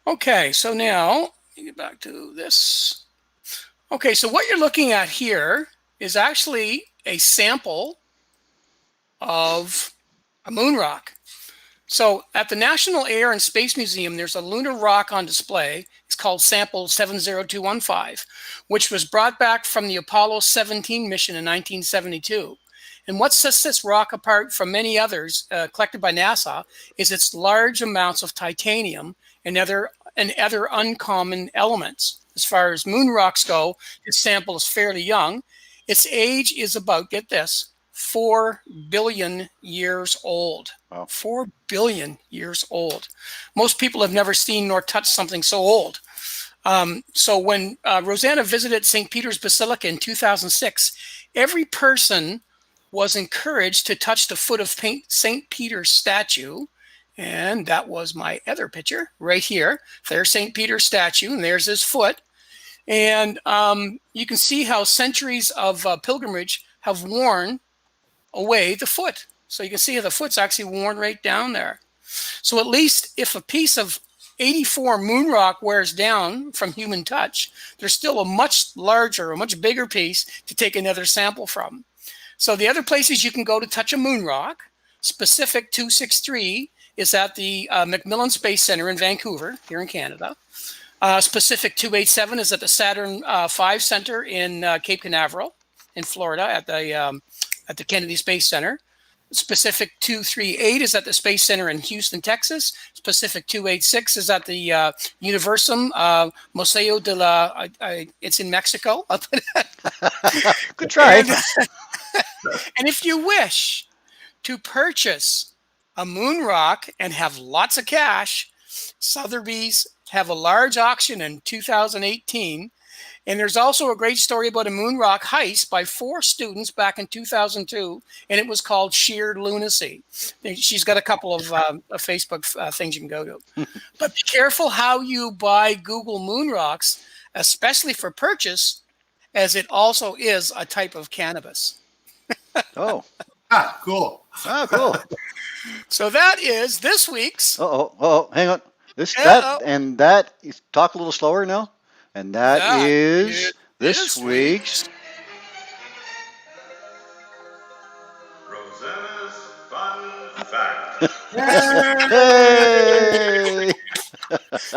Okay, so now, let me get back to this. Okay, so what you're looking at here is actually a sample of a moon rock. So at the National Air and Space Museum, there's a lunar rock on display. It's called sample 70215, which was brought back from the Apollo 17 mission in 1972. And what sets this rock apart from many others collected by NASA is its large amounts of titanium and other uncommon elements. As far as moon rocks go, this sample is fairly young. Its age is about, get this, 4 billion years old. Wow. 4 billion years old. Most people have never seen nor touched something so old. So when Rosanna visited St. Peter's Basilica in 2006, every person was encouraged to touch the foot of St. Peter's statue. And that was my other picture right here. There's St. Peter's statue, and there's his foot. And you can see how centuries of pilgrimage have worn away the foot. So you can see how the foot's actually worn right down there. So at least if a piece of 84 moon rock wears down from human touch, there's still a much larger, a much bigger piece to take another sample from. So the other places you can go to touch a moon rock, specific 263 is at the McMillan Space Center in Vancouver, here in Canada. Specific 287 is at the Saturn V Center in Cape Canaveral in Florida at the Kennedy Space Center. Specific 238 is at the Space Center in Houston, Texas. Specific 286 is at the Universum Museo de la, it's in Mexico. Good try. And if you wish to purchase a moon rock and have lots of cash, Sotheby's have a large auction in 2018. And there's also a great story about a moon rock heist by 4 students back in 2002, and it was called Sheer Lunacy. She's got a couple of Facebook things you can go to. But be careful how you buy Google moon rocks, especially for purchase, as it also is a type of cannabis. Oh. Ah, cool. Oh, cool. So that is this week's. Hang on. Talk a little slower now. And that is this week's Rosanna's Fun Fact. Hey!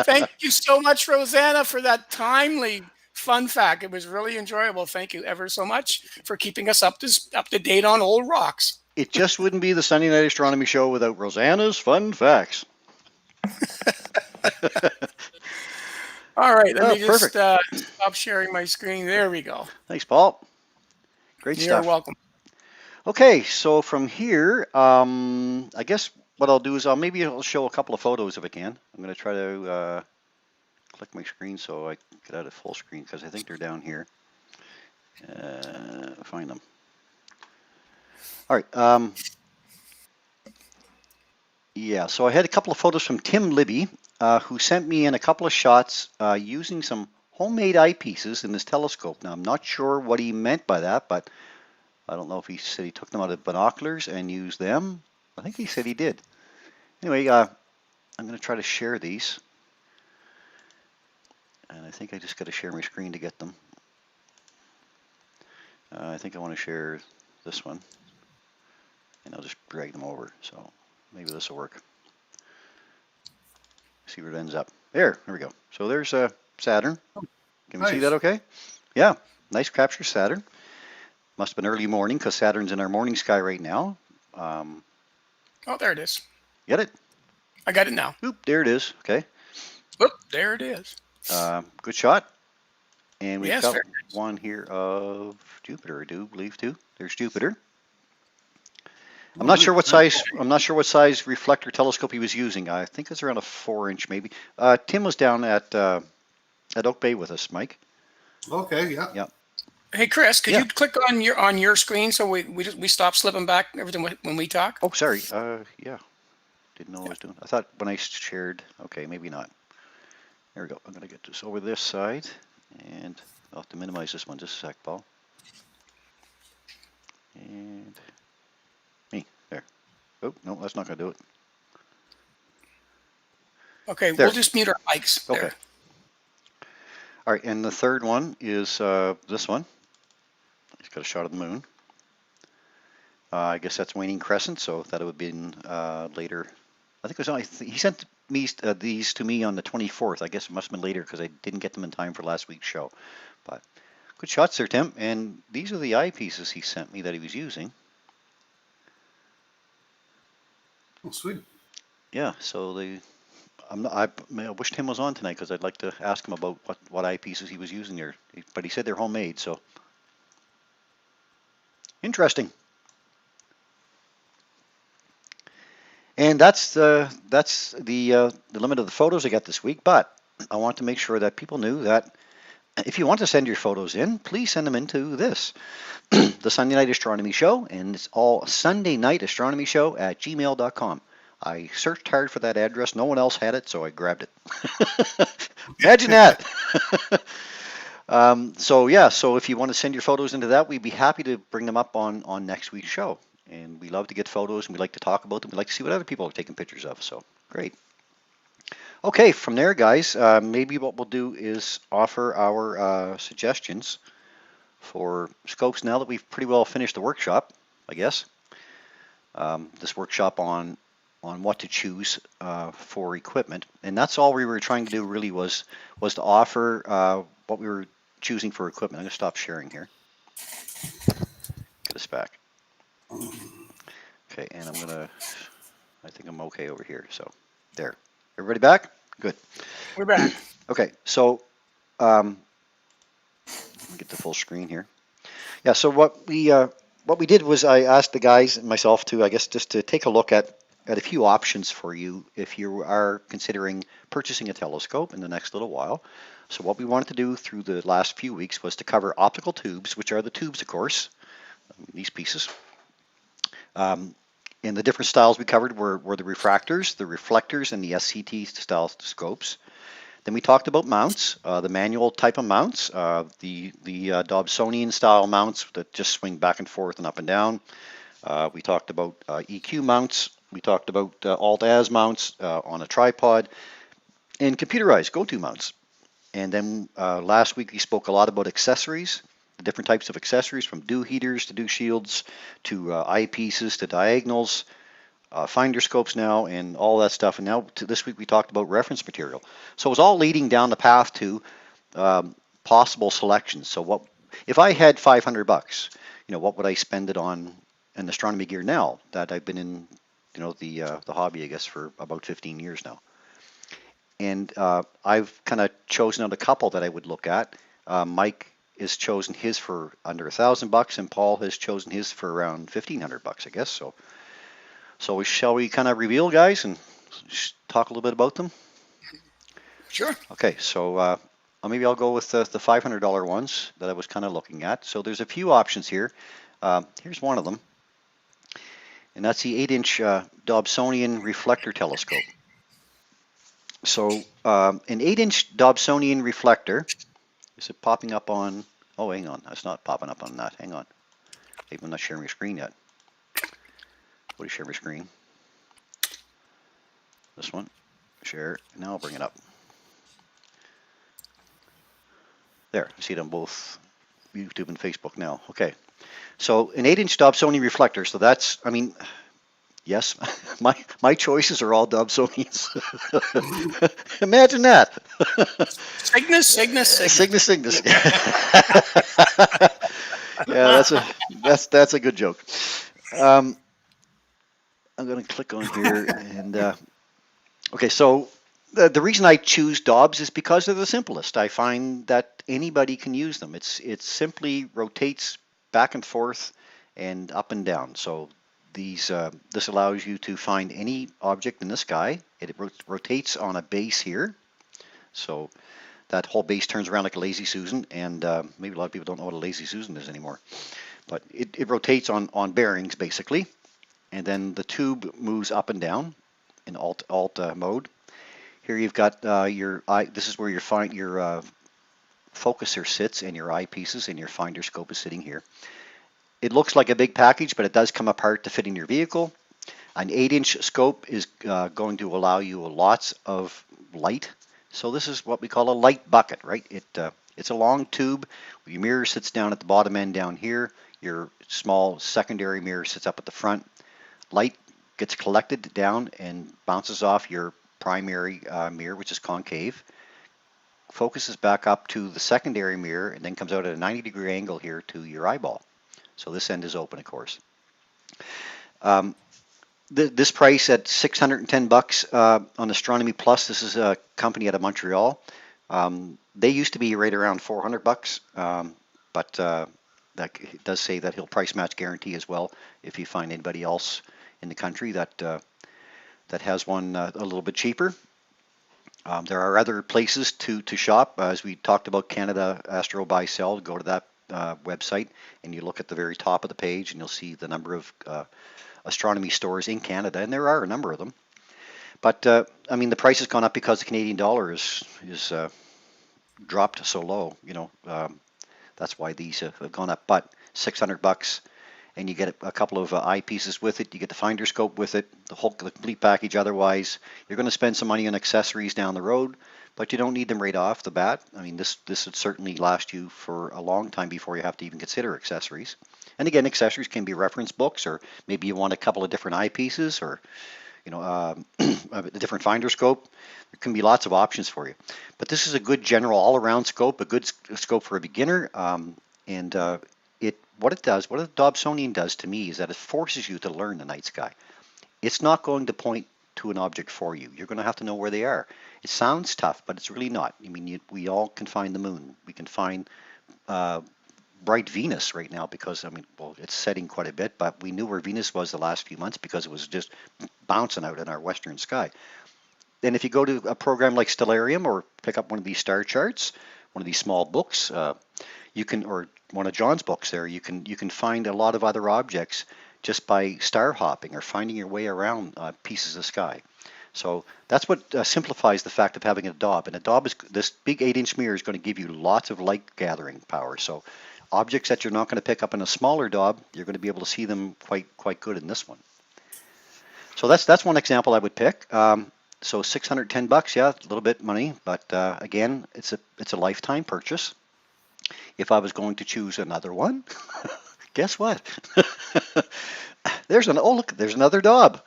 Thank you so much, Rosanna, for that timely fun fact. It was really enjoyable. Thank you ever so much for keeping us up to date on old rocks. It just wouldn't be the Sunday Night Astronomy Show without Rosanna's Fun Facts. All right, let me just perfect. stop sharing my screen. There we go. Thanks, Paul. Great stuff. You're welcome. Okay, so from here, I guess what I'll do is I'll show a couple of photos if I can. I'm going to try to click my screen so I get out of full screen because I think they're down here. Find them. All right. Yeah, so I had a couple of photos from Tim Libby, who sent me in a couple of shots using some homemade eyepieces in his telescope. Now, I'm not sure what he meant by that, but I don't know if he said he took them out of binoculars and used them. I think he said he did. Anyway, I'm going to try to share these. And I think I just got to share my screen to get them. I think I want to share this one. And I'll just drag them over. So maybe this will work. See where it ends up. There we go. So there's Saturn. Can we see that okay? Yeah, nice capture, Saturn. Must have been early morning because Saturn's in our morning sky right now. Oh, there it is. Get it? I got it now. Oop, there it is. Okay. Oop, there it is. Good shot. And we've got very nice. one here of Jupiter, I do believe, too. There's Jupiter. I'm not sure what size. I'm not sure what size reflector telescope he was using. I think it's around a 4-inch, maybe. Tim was down at Oak Bay with us, Mike. Okay, yeah. Yeah. Hey Chris, could Yeah. you click on your screen so we stop slipping back everything when we talk? Oh, sorry. Yeah. Didn't know what I was doing. I thought when I shared. Okay, maybe not. There we go. I'm gonna get this over this side, and I'll have to minimize this one just a sec, Paul. And me there. Oh no, that's not gonna do it. Okay, There. we'll just mute our mics. Okay. There. All right, and the third one is this one. He's got a shot of the moon. I guess that's waning crescent, so that would have been later. I think it was he sent me these to me on the 24th. I guess it must have been later because I didn't get them in time for last week's show. But good shots there, Tim. And these are the eyepieces he sent me that he was using. Oh, sweet. Yeah, so I wish Tim was on tonight because I'd like to ask him about what eyepieces he was using there. But he said they're homemade, so interesting. And that's the limit of the photos I got this week. But I want to make sure that people knew that if you want to send your photos in, please send them into this, the Sunday Night Astronomy Show, and it's all Sunday Night Astronomy Show at gmail.com. I searched hard for that address. No one else had it, so I grabbed it. Imagine that. So if you want to send your photos into that, we'd be happy to bring them up on next week's show. And we love to get photos, and we like to talk about them. We like to see what other people are taking pictures of. So great. Okay, from there, guys, maybe what we'll do is offer our suggestions for scopes now that we've pretty well finished the workshop, I guess. This workshop on what to choose for equipment, and that's all we were trying to do really was to offer what we were choosing for equipment. I'm going to stop sharing here. Get us back. Okay, and I think I'm okay over here. So there. Everybody back? Good. We're back. Okay, so let me get the full screen here. Yeah, so what we did was I asked the guys and myself to, I guess, just to take a look at a few options for you if you are considering purchasing a telescope in the next little while. So what we wanted to do through the last few weeks was to cover optical tubes, which are the tubes, of course, these pieces. And the different styles we covered were the refractors, the reflectors, and the SCT style scopes. Then we talked about mounts, the manual type of mounts, the Dobsonian style mounts that just swing back and forth and up and down. We talked about EQ mounts. We talked about Alt-Az mounts on a tripod, and computerized go-to mounts. And then last week we spoke a lot about accessories, the different types of accessories, from dew heaters to dew shields to eyepieces to diagonals, finder scopes now, and all that stuff. And now this week we talked about reference material. So it was all leading down the path to possible selections. So what if I had $500? What would I spend it on in astronomy gear now that I've been in, the hobby, I guess, for about 15 years now. And I've kind of chosen out a couple that I would look at. Mike has chosen his for under $1,000, and Paul has chosen his for around $1,500, I guess. So shall we kind of reveal, guys, and talk a little bit about them? Sure. Okay, so maybe I'll go with the $500 ones that I was kind of looking at. So there's a few options here. Here's one of them, and that's the 8-inch Dobsonian reflector telescope. So an 8-inch Dobsonian reflector, is it popping up on, oh, hang on, that's not popping up on that, hang on. I'm not sharing my screen yet. What do you share my screen? This one, share, now I'll bring it up. There, I see it on both YouTube and Facebook now. Okay, so an 8-inch Dobsonian reflector, so that's, yes, my choices are all Dobsonians. Imagine that. Cygnus. Yeah, that's a good joke. I'm going to click on here, and okay, so the reason I choose Dobbs is because they're the simplest. I find that anybody can use them. It simply rotates back and forth and up and down. So this allows you to find any object in the sky. It rotates on a base here, so that whole base turns around like a lazy Susan, and maybe a lot of people don't know what a lazy Susan is anymore, but it rotates on bearings basically, and then the tube moves up and down in alt mode. Here you've got your eye. This is where your focuser sits, and your eyepieces, and your finder scope is sitting here. It looks like a big package, but it does come apart to fit in your vehicle. An 8-inch scope is going to allow you lots of light. So this is what we call a light bucket, right? It's a long tube. Your mirror sits down at the bottom end down here. Your small secondary mirror sits up at the front. Light gets collected down and bounces off your primary mirror, which is concave. Focuses back up to the secondary mirror and then comes out at a 90-degree angle here to your eyeball. So this end is open, of course. This price at $610 on Astronomy Plus. This is a company out of Montreal. They used to be right around $400, but that does say that he'll price match guarantee as well if you find anybody else in the country that has one a little bit cheaper. There are other places to shop. As we talked about, Canada Astro Buy Sell. Go to that website and you look at the very top of the page and you'll see the number of astronomy stores in Canada, and there are a number of them. But I mean, the price has gone up because the Canadian dollar is dropped so low. You know, that's why these have gone up. But $600, and you get a couple of eyepieces with it. You get the finder scope with it, the complete package. Otherwise, you're going to spend some money on accessories down the road, but you don't need them right off the bat. I mean, this would certainly last you for a long time before you have to even consider accessories. And again, accessories can be reference books, or maybe you want a couple of different eyepieces, or you know, a different finder scope. There can be lots of options for you. But this is a good general all-around scope, a good scope for a beginner. What the Dobsonian does to me is that it forces you to learn the night sky. It's not going to point to an object for you. You're going to have to know where they are. It sounds tough, but it's really not. I mean, we all can find the moon. We can find bright Venus right now because, I mean, well, it's setting quite a bit, but we knew where Venus was the last few months because it was just bouncing out in our western sky. Then if you go to a program like Stellarium or pick up one of these star charts, one of these small books, you can, or one of John's books there, you can find a lot of other objects just by star hopping or finding your way around pieces of sky. So that's what simplifies the fact of having a Dob. And a Dob is this big 8-inch mirror is going to give you lots of light gathering power. So objects that you're not going to pick up in a smaller Dob, you're going to be able to see them quite good in this one. So that's one example I would pick. So $610, yeah, a little bit money, but again, it's a lifetime purchase. If I was going to choose another one, guess what? There's another Dob.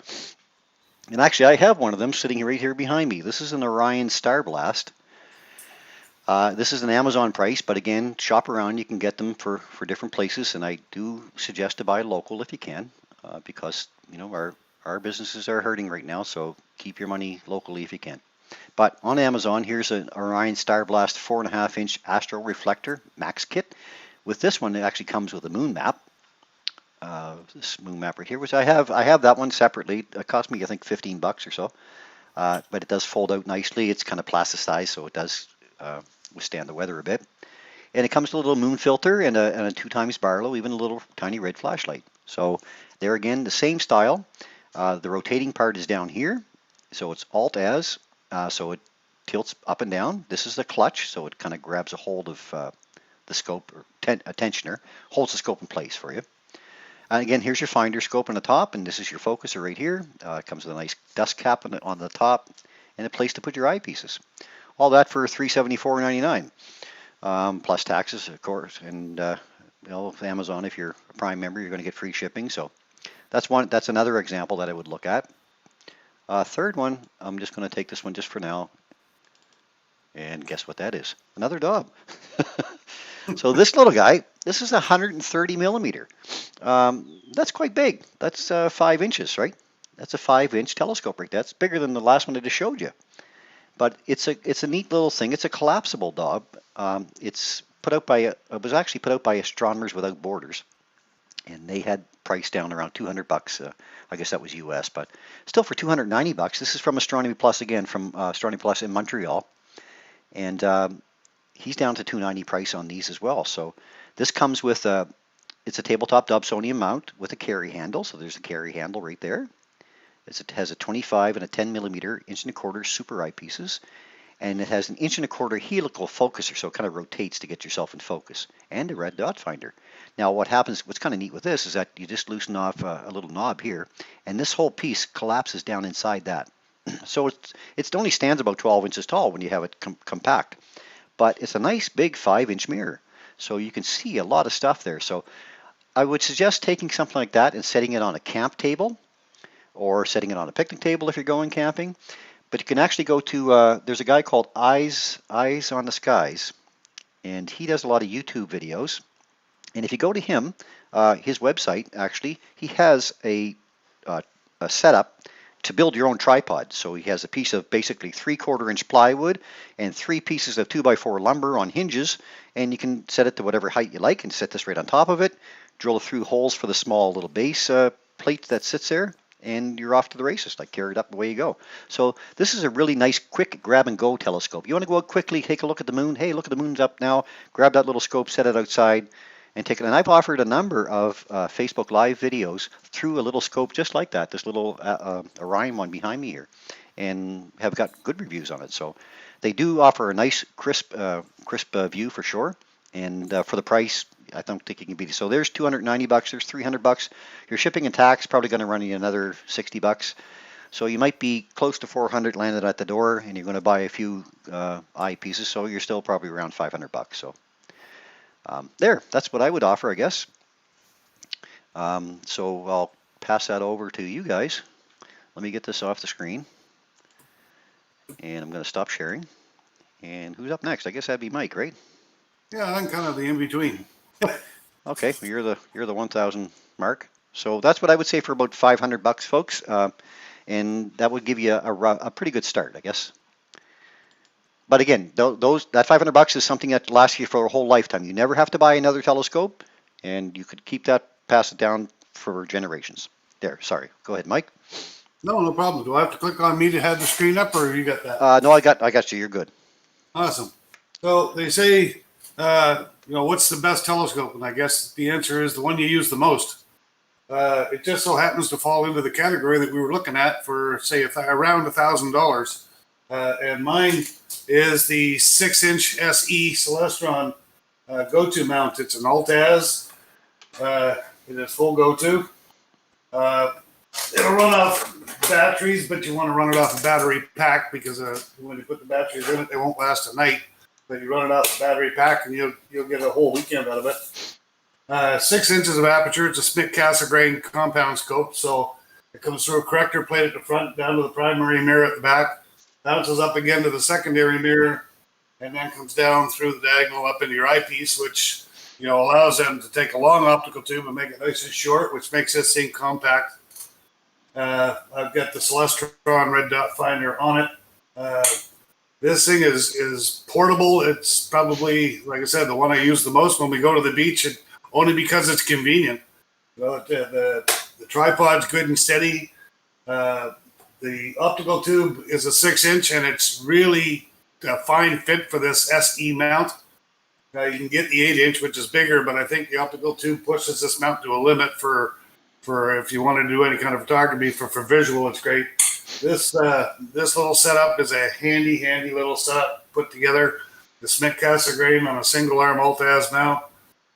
And actually, I have one of them sitting right here behind me. This is an Orion Star Blast. This is an Amazon price, but again, shop around. You can get them for different places, and I do suggest to buy local if you can, because you know our businesses are hurting right now. So keep your money locally if you can. But on Amazon, here's an Orion Star Blast 4.5-inch Astro Reflector Max Kit. With this one, it actually comes with a moon map. This moon map right here, which I have that one separately. It cost me, I think, $15 or so. But it does fold out nicely. It's kind of plasticized, so it does withstand the weather a bit. And it comes with a little moon filter and a 2x Barlow, even a little tiny red flashlight. So there again, the same style. The rotating part is down here, so it's Alt-As. So it tilts up and down. This is the clutch, so it kind of grabs a hold of the scope, or a tensioner, holds the scope in place for you. Again, here's your finder scope on the top, and this is your focuser right here. It comes with a nice dust cap on the top, and a place to put your eyepieces. All that for $374.99, plus taxes, of course. And you know, with Amazon, if you're a Prime member, you're going to get free shipping. So that's another example that I would look at. Third one, I'm just going to take this one just for now. And guess what that is? Another Dob. So this little guy, this is 130 millimeter. That's quite big. That's 5 inches, right? That's a 5-inch telescope right there. That's bigger than the last one I just showed you. But it's a neat little thing. It's a collapsible Dob. It was actually put out by Astronomers Without Borders. and they had price down around $200. I guess that was US, but still for $290. This is from Astronomy Plus again, from Astronomy Plus in Montreal, and he's down to $290 price on these as well. So this comes with it's a tabletop Dobsonian mount with a carry handle. So there's a carry handle right there. It has a 25 and a 10 millimeter 1.25" super eyepieces, and it has an 1.25" helical focuser, so it kind of rotates to get yourself in focus, and a red dot finder. Now what happens, what's kind of neat with this is that you just loosen off a little knob here, and this whole piece collapses down inside that. So it only stands about 12 inches tall when you have it compact, but it's a nice big 5-inch mirror, so you can see a lot of stuff there. So I would suggest taking something like that and setting it on a camp table, or setting it on a picnic table if you're going camping. But you can actually go to, there's a guy called Eyes on the Skies, and he does a lot of YouTube videos. And if you go to him, his website, actually, he has a setup to build your own tripod. So he has a piece of basically 3/4 inch plywood and 3 pieces of 2x4 lumber on hinges, and you can set it to whatever height you like and set this right on top of it, drill through holes for the small little base plate that sits there, and you're off to the races. Like, carry it up, away you go. So this is a really nice, quick grab-and-go telescope. You want to go out quickly, take a look at the moon. Hey, look at the moon's up now. Grab that little scope, set it outside, and take it. And I've offered a number of Facebook Live videos through a little scope just like that, this little Orion one behind me here, and have got good reviews on it. So they do offer a nice, crisp view for sure. And for the price, I don't think you can beat it. So there's $290, there's $300. Your shipping and tax probably going to run you another $60. So you might be close to $400 landed at the door, and you're going to buy a few eyepieces. So you're still probably around $500. So that's what I would offer, I guess. So I'll pass that over to you guys. Let me get this off the screen, and I'm going to stop sharing. And who's up next? I guess that'd be Mike, right? Yeah, I'm kind of the in-between. Okay, well, you're the 1,000 mark. So that's what I would say for about $500, folks, and that would give you a pretty good start, I guess. But again, that $500 is something that lasts you for a whole lifetime. You never have to buy another telescope, and you could keep that, pass it down for generations. There, sorry. Go ahead, Mike. No problem. Do I have to click on me to have the screen up, or you got that? No, I got you. You're good. Awesome. So they say, what's the best telescope? And I guess the answer is the one you use the most. It just so happens to fall into the category that we were looking at for, say, around $1,000. And mine is the 6-inch SE Celestron go-to mount. It's an Alt-Az. It is full go-to. It'll run off batteries, but you want to run it off a battery pack because when you put the batteries in it, they won't last a night. But you run it off a battery pack, and you'll get a whole weekend out of it. 6 inches of aperture. It's a Smith Cassegrain compound scope, so it comes through a corrector plate at the front, down to the primary mirror at the back, bounces up again to the secondary mirror, and then comes down through the diagonal up into your eyepiece, which allows them to take a long optical tube and make it nice and short, which makes this thing compact. I've got the Celestron red dot finder on it. This thing is portable. It's probably, like I said, the one I use the most when we go to the beach, only because it's convenient. The tripod's good and steady. The optical tube is a 6-inch, and it's really a fine fit for this SE mount. You can get the 8-inch, which is bigger, but I think the optical tube pushes this mount to a limit for if you want to do any kind of photography for visual. It's great. This little setup is a handy little setup put together. The Smith Cassegrain on a single arm Alt-Az mount,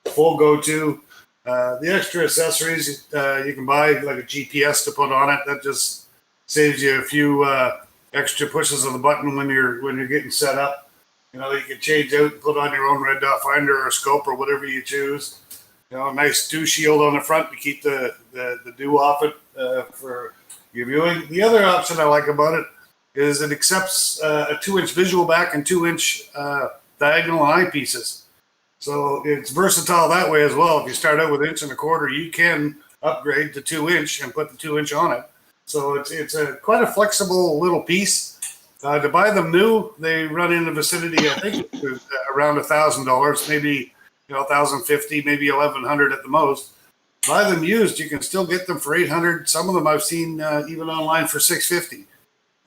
full go-to. The extra accessories you can buy, like a GPS to put on it. That just saves you a few extra pushes of the button when you're getting set up. You can change out and put on your own red dot finder or scope or whatever you choose. A nice dew shield on the front to keep the dew off it for your viewing. The other option I like about it is it accepts a 2-inch visual back and 2-inch diagonal eyepieces. So it's versatile that way as well. If you start out with 1.25", you can upgrade to 2-inch and put the 2-inch on it. So it's quite a flexible little piece. To buy them new, they run in the vicinity, I think, around $1,000, maybe $1,050, maybe $1,100 at the most. buy them used. You can still get them for $800. Some of them I've seen even online for $650,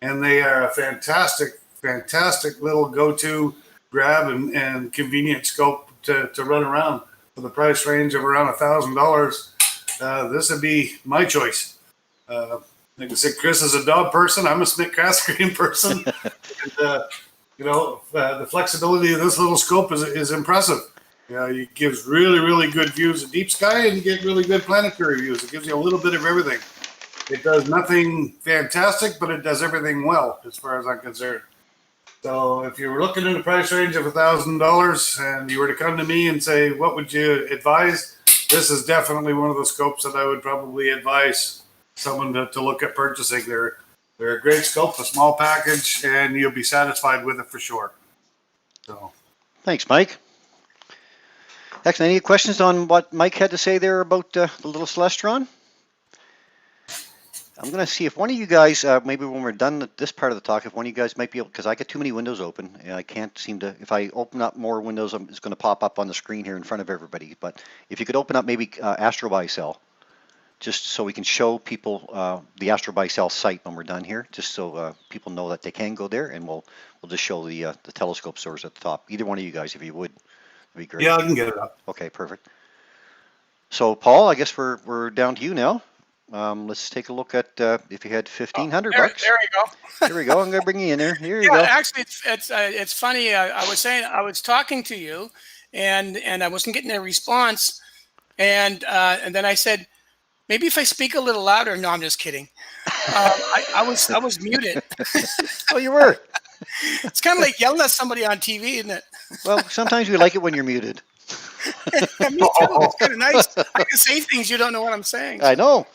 and they are a fantastic little go-to grab and convenient scope to run around for the price range of around $1,000. This would be my choice. Like I said, Chris is a Dobb person. I'm a Smith Cascade person. And, the flexibility of this little scope is impressive. It gives really good views of deep sky, and you get really good planetary views. It gives you a little bit of everything. It does nothing fantastic, but it does everything well, as far as I'm concerned. So if you were looking in the price range of $1,000 and you were to come to me and say, what would you advise? This is definitely one of the scopes that I would probably advise someone to look at purchasing. They're a great scope, a small package, and you'll be satisfied with it for sure. So, thanks, Mike. Excellent. Any questions on what Mike had to say there about the little Celestron? I'm going to see if one of you guys, maybe when we're done at this part of the talk, if one of you guys might be able, because I get too many windows open, and I can't seem to, if I open up more windows, it's going to pop up on the screen here in front of everybody. But if you could open up maybe AstroBiCell, just so we can show people the AstroBiCell site when we're done here, just so people know that they can go there, and we'll just show the telescope source at the top. Either one of you guys, if you would, that'd be great. yeah, I can get it up. Okay, perfect. So Paul, I guess we're down to you now. Let's take a look at if you had $1,500 bucks. There you go. Here we go. I'm going to bring you in there. Here you Yeah, go. actually, it's funny. I was talking to you, and I wasn't getting a response, and then I said, maybe if I speak a little louder. No, I'm just kidding. I was muted. Oh, you were. It's kind of like yelling at somebody on TV, isn't it? Well, sometimes we like it when you're muted. Me too. It's kind of nice. I can say things you don't know what I'm saying. I know.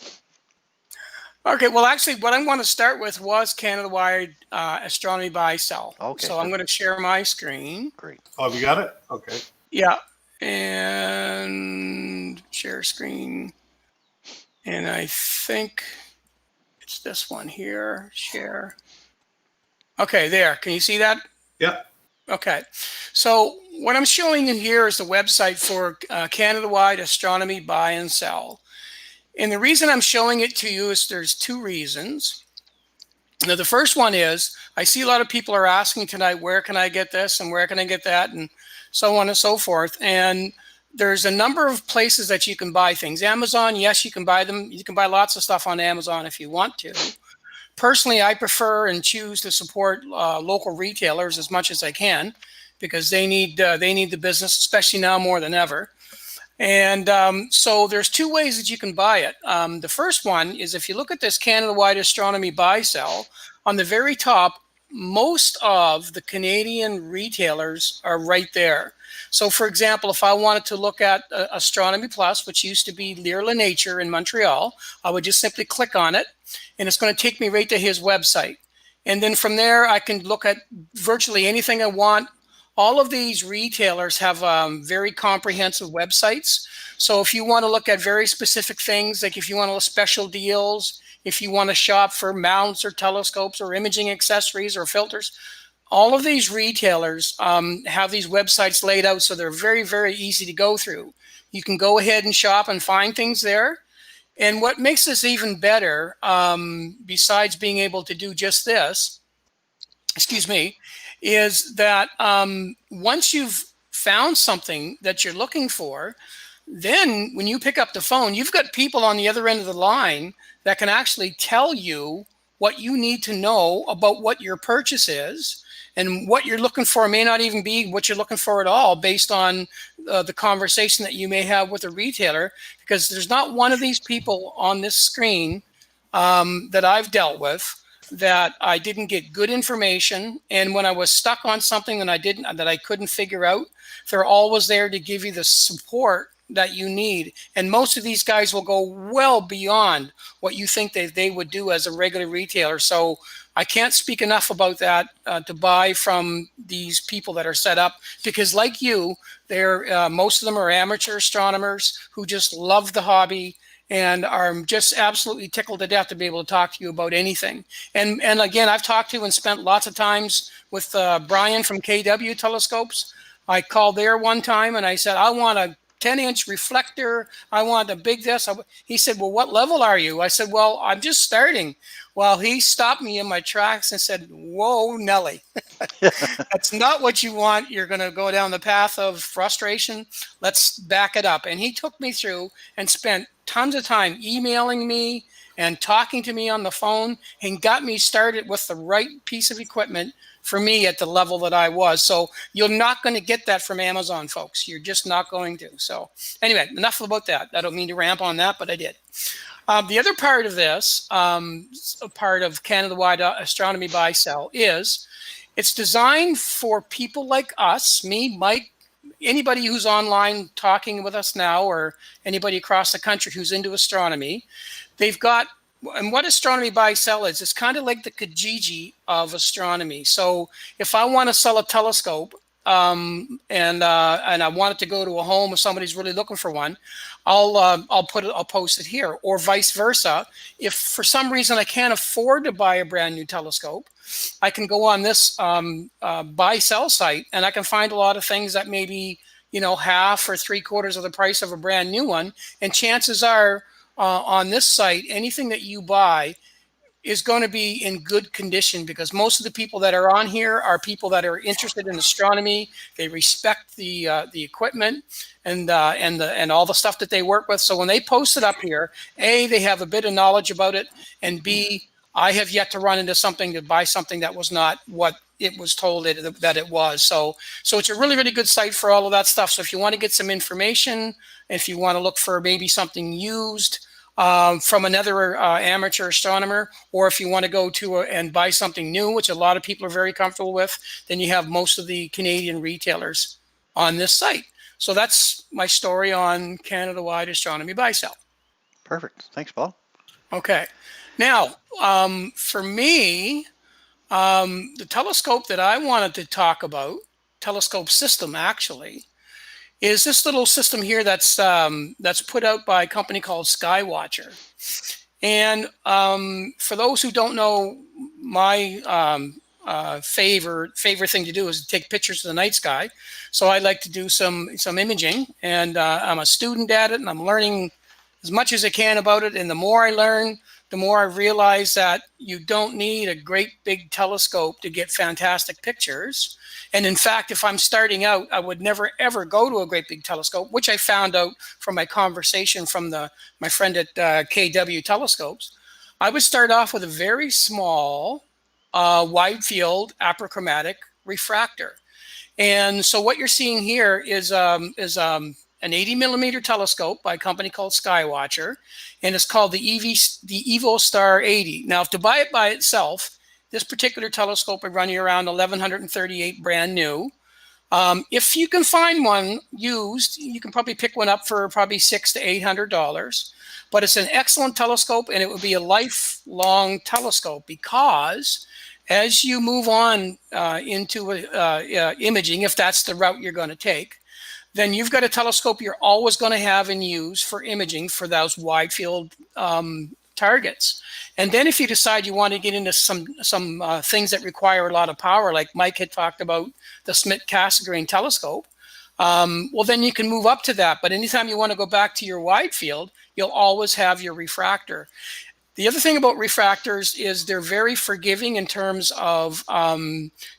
Okay, well, actually, what I want to start with was Canada-wide Astronomy by Cell. Okay. So I'm going to share my screen. Great. Oh, have you got it? Okay. Yeah, and share screen. And I think it's this one here, share. Okay, there. Can you see that? Yep. Okay. So what I'm showing you here is the website for Canada-wide Astronomy Buy and Sell. And the reason I'm showing it to you is there's two reasons. Now, the first one is I see a lot of people are asking tonight, where can I get this and where can I get that and so on and so forth. And there's a number of places that you can buy things. Amazon, yes, you can buy them. You can buy lots of stuff on Amazon if you want to. Personally, I prefer and choose to support local retailers as much as I can because they need the business, especially now more than ever. And so there's two ways that you can buy it. The first one is if you look at this Canada-wide Astronomy Buy Sell, on the very top, most of the Canadian retailers are right there. So for example, if I wanted to look at Astronomy Plus, which used to be Lire La Nature in Montreal, I would just simply click on it and it's going to take me right to his website. And then from there, I can look at virtually anything I want. All of these retailers have very comprehensive websites. So if you want to look at very specific things, like if you want to look special deals, if you want to shop for mounts or telescopes or imaging accessories or filters, all of these retailers have these websites laid out so they're very easy to go through. You can go ahead and shop and find things there. And what makes this even better, besides being able to do just this, is that once you've found something that you're looking for, then when you pick up the phone, you've got people on the other end of the line that can actually tell you what you need to know about what your purchase is. And what you're looking for may not even be what you're looking for at all based on the conversation that you may have with a retailer, because there's not one of these people on this screen that I've dealt with that I didn't get good information. And when I was stuck on something that I couldn't figure out, they're always there to give you the support that you need. And most of these guys will go well beyond what you think they would do as a regular retailer. So I can't speak enough about that to buy from these people that are set up, because like you, they're most of them are amateur astronomers who just love the hobby and are just absolutely tickled to death to be able to talk to you about anything. And again, I've talked to and spent lots of times with Brian from KW Telescopes. I called there one time and I said, I want to 10-inch reflector. I want a big this. He said, well, what level are you? I said, well, I'm just starting. Well, he stopped me in my tracks and said, whoa, Nelly, that's not what you want. You're going to go down the path of frustration. Let's back it up. And he took me through and spent tons of time emailing me and talking to me on the phone and got me started with the right piece of equipment for me at the level that I was. So you're not going to get that from Amazon, folks. You're just not going to. So anyway, enough about that. I don't mean to ramp on that, but I did. The other part of this, part of Canada-wide astronomy buy sell, is it's designed for people like us, me, Mike, anybody who's online talking with us now, or anybody across the country who's into astronomy. They've got, and what astronomy buy sell is, it's kind of like the Kijiji of astronomy. So if I want to sell a telescope, and I want it to go to a home if somebody's really looking for one, I'll post it here, or vice versa. If for some reason I can't afford to buy a brand new telescope, I can go on this buy sell site, and I can find a lot of things that maybe, half or 3/4 of the price of a brand new one. And chances are on this site, anything that you buy is going to be in good condition, because most of the people that are on here are people that are interested in astronomy. They respect the equipment and all the stuff that they work with. So when they post it up here, A, they have a bit of knowledge about it, and B, I have yet to run into something to buy something that was not what it was told that it was. So it's a really, really good site for all of that stuff. So if you want to get some information, if you want to look for maybe something used from another amateur astronomer, or if you want to go to and buy something new, which a lot of people are very comfortable with, then you have most of the Canadian retailers on this site. So that's my story on Canada-wide astronomy buy sell. Perfect. Thanks, Paul. Okay. Now, for me, the telescope that I wanted to talk about, telescope system actually, is this little system here that's put out by a company called Skywatcher. And for those who don't know, my favorite thing to do is to take pictures of the night sky. So I like to do some imaging, and I'm a student at it, and I'm learning as much as I can about it. And the more I learn, the more I realize that you don't need a great big telescope to get fantastic pictures. And in fact, if I'm starting out, I would never, ever go to a great big telescope, which I found out from my conversation from my friend at KW Telescopes. I would start off with a very small wide field apochromatic refractor. And so what you're seeing here is an 80 millimeter telescope by a company called Skywatcher, and it's called the EvoStar 80. Now, to buy it by itself, this particular telescope would run you around $1,138 brand new. If you can find one used, you can probably pick one up for probably $600 to $800. But it's an excellent telescope, and it would be a lifelong telescope, because as you move on into imaging, if that's the route you're going to take, then you've got a telescope you're always going to have and use for imaging for those wide field targets. And then if you decide you want to get into some things that require a lot of power, like Mike had talked about the Schmidt-Cassegrain telescope, well, then you can move up to that. But anytime you want to go back to your wide field, you'll always have your refractor. The other thing about refractors is they're very forgiving in terms of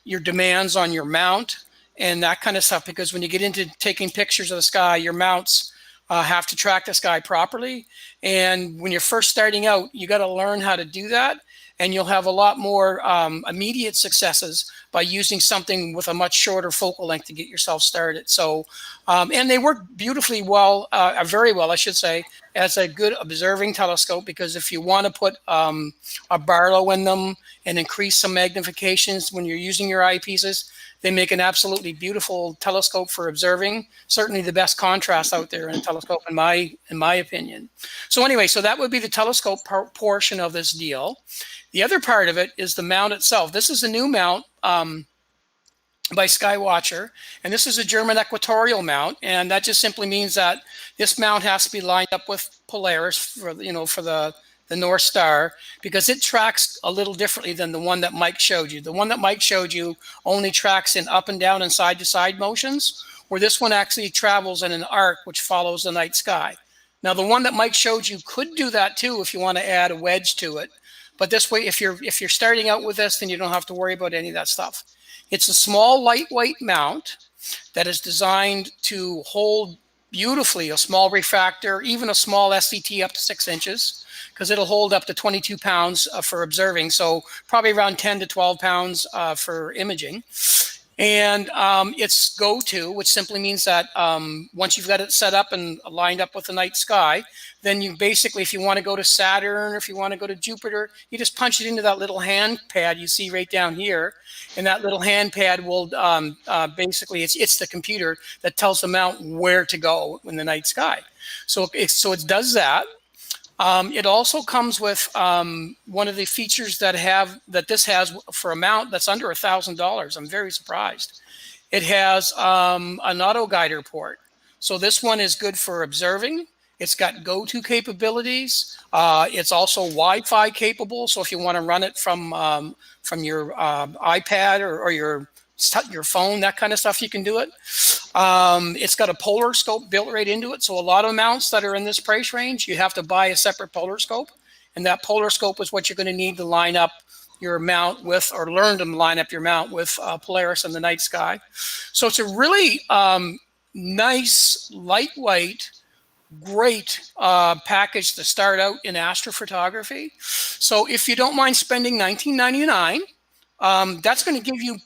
your demands on your mount and that kind of stuff, because when you get into taking pictures of the sky, your mounts have to track the sky properly. And when you're first starting out, you got to learn how to do that. And you'll have a lot more immediate successes by using something with a much shorter focal length to get yourself started. So, and they work beautifully well, very well, I should say, as a good observing telescope, because if you want to put a Barlow in them and increase some magnifications when you're using your eyepieces, they make an absolutely beautiful telescope for observing. Certainly the best contrast out there in a telescope, in my opinion. So anyway, so that would be the telescope portion of this deal. The other part of it is the mount itself. This is a new mount by Skywatcher, and this is a German equatorial mount, and that just simply means that this mount has to be lined up with Polaris for the North Star, because it tracks a little differently than the one that Mike showed you. The one that Mike showed you only tracks in up and down and side to side motions, where this one actually travels in an arc which follows the night sky. Now, the one that Mike showed you could do that too if you want to add a wedge to it. But this way, if you're starting out with this, then you don't have to worry about any of that stuff. It's a small, lightweight mount that is designed to hold beautifully a small refractor, even a small SCT up to 6 inches, because it'll hold up to 22 pounds for observing. So probably around 10 to 12 pounds for imaging. And it's go-to, which simply means that once you've got it set up and lined up with the night sky, then you basically, if you want to go to Saturn or if you want to go to Jupiter, you just punch it into that little hand pad you see right down here. And that little hand pad will basically, it's the computer that tells the mount where to go in the night sky. So it does that. It also comes with one of the features that this has for a mount that's under $1,000. I'm very surprised. It has an auto guider port. So this one is good for observing. It's got go-to capabilities. It's also Wi-Fi capable. So if you want to run it from your iPad or your phone, that kind of stuff, you can do it. It's got a polar scope built right into it. So a lot of mounts that are in this price range, you have to buy a separate polar scope. And that polar scope is what you're going to need to line up your mount with, or learn to line up your mount with Polaris and the night sky. So it's a really nice, lightweight, great package to start out in astrophotography. So if you don't mind spending $19.99, that's going to give you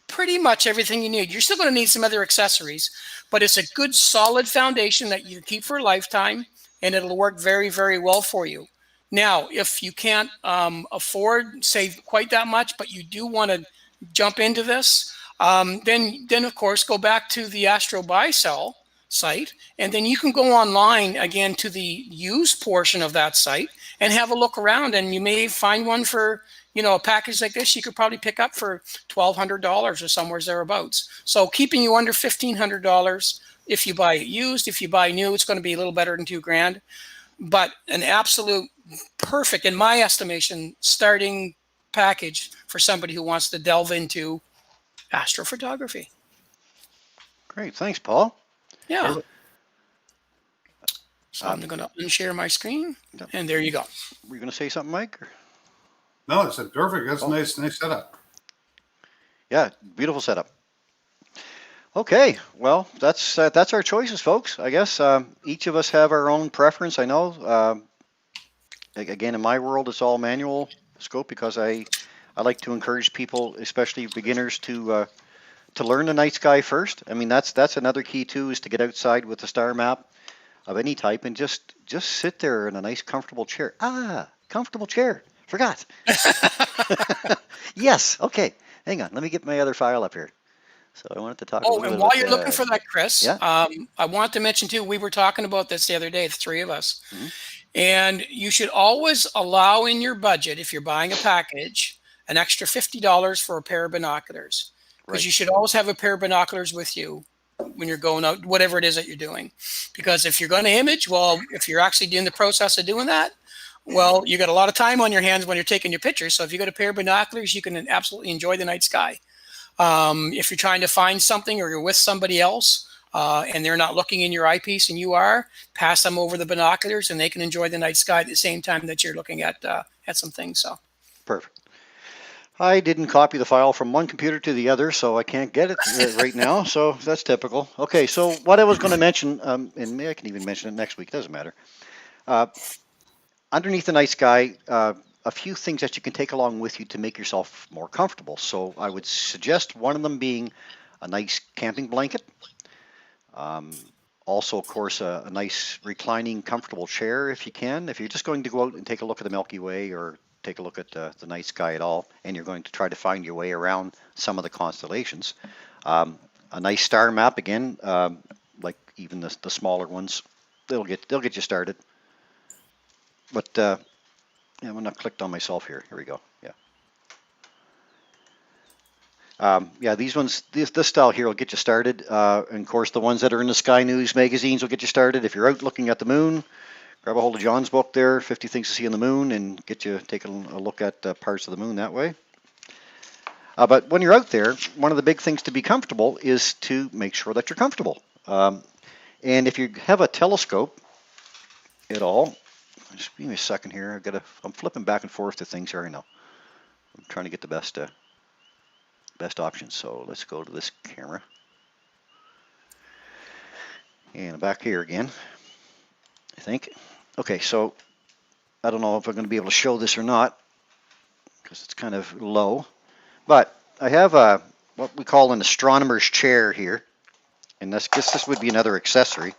pretty much everything you need. You're still going to need some other accessories, but it's a good solid foundation that you keep for a lifetime, and it'll work very, very well for you. Now, if you can't afford, say, quite that much, but you do want to jump into this, then of course go back to the Astro Buy Sell site, and then you can go online again to the used portion of that site and have a look around, and you may find one for, a package like this you could probably pick up for $1,200 or somewhere thereabouts. So keeping you under $1,500 if you buy it used. If you buy new, it's going to be a little better than $2,000. But an absolute perfect, in my estimation, starting package for somebody who wants to delve into astrophotography. Great, thanks, Paul. Yeah. So I'm going to unshare my screen, and there you go. Were you going to say something, Mike? Or? No, it's perfect. That's nice setup. Yeah, beautiful setup. Okay, well, that's our choices, folks. I guess each of us have our own preference. I know. Again, in my world, it's all manual scope because I like to encourage people, especially beginners, to learn the night sky first. I mean, that's another key too, is to get outside with a star map of any type and just sit there in a nice, comfortable chair. Comfortable chair. Forgot. Yes. Okay. Hang on. Let me get my other file up here. So I wanted to talk. Oh, and while you're looking for that, Chris, yeah? I want to mention too, we were talking about this the other day, the three of us, and you should always allow in your budget, if you're buying a package, an extra $50 for a pair of binoculars, because you should always have a pair of binoculars with you when you're going out, whatever it is that you're doing. Because if you're going to image, well, if you're actually in the process of doing that, well, you got a lot of time on your hands when you're taking your pictures. So if you got a pair of binoculars, you can absolutely enjoy the night sky. If you're trying to find something or you're with somebody else and they're not looking in your eyepiece and you are, pass them over the binoculars and they can enjoy the night sky at the same time that you're looking at some things. So perfect. I didn't copy the file from one computer to the other, so I can't get it right now. So that's typical. Okay, so what I was going to mention, and maybe I can even mention it next week, doesn't matter. Underneath the night sky, a few things that you can take along with you to make yourself more comfortable. So I would suggest one of them being a nice camping blanket. Also, of course, a nice reclining, comfortable chair if you can. If you're just going to go out and take a look at the Milky Way or take a look at the night sky at all, and you're going to try to find your way around some of the constellations. A nice star map, again, like even the smaller ones, they'll get you started. But yeah, I'm not clicked on myself here. Here we go. Yeah, these ones, this style here will get you started. And of course, the ones that are in the Sky News magazines will get you started. If you're out looking at the moon, grab a hold of John's book there, 50 Things to See on the Moon, and get you taking a look at parts of the moon that way. But when you're out there, one of the big things to be comfortable is to make sure that you're comfortable. And if you have a telescope at all, just give me a second here. I'm flipping back and forth to things here. I know. I'm trying to get the best options. So let's go to this camera. And back here again, I think. Okay, so I don't know if I'm going to be able to show this or not because it's kind of low. But I have what we call an astronomer's chair here. And I guess this would be another accessory.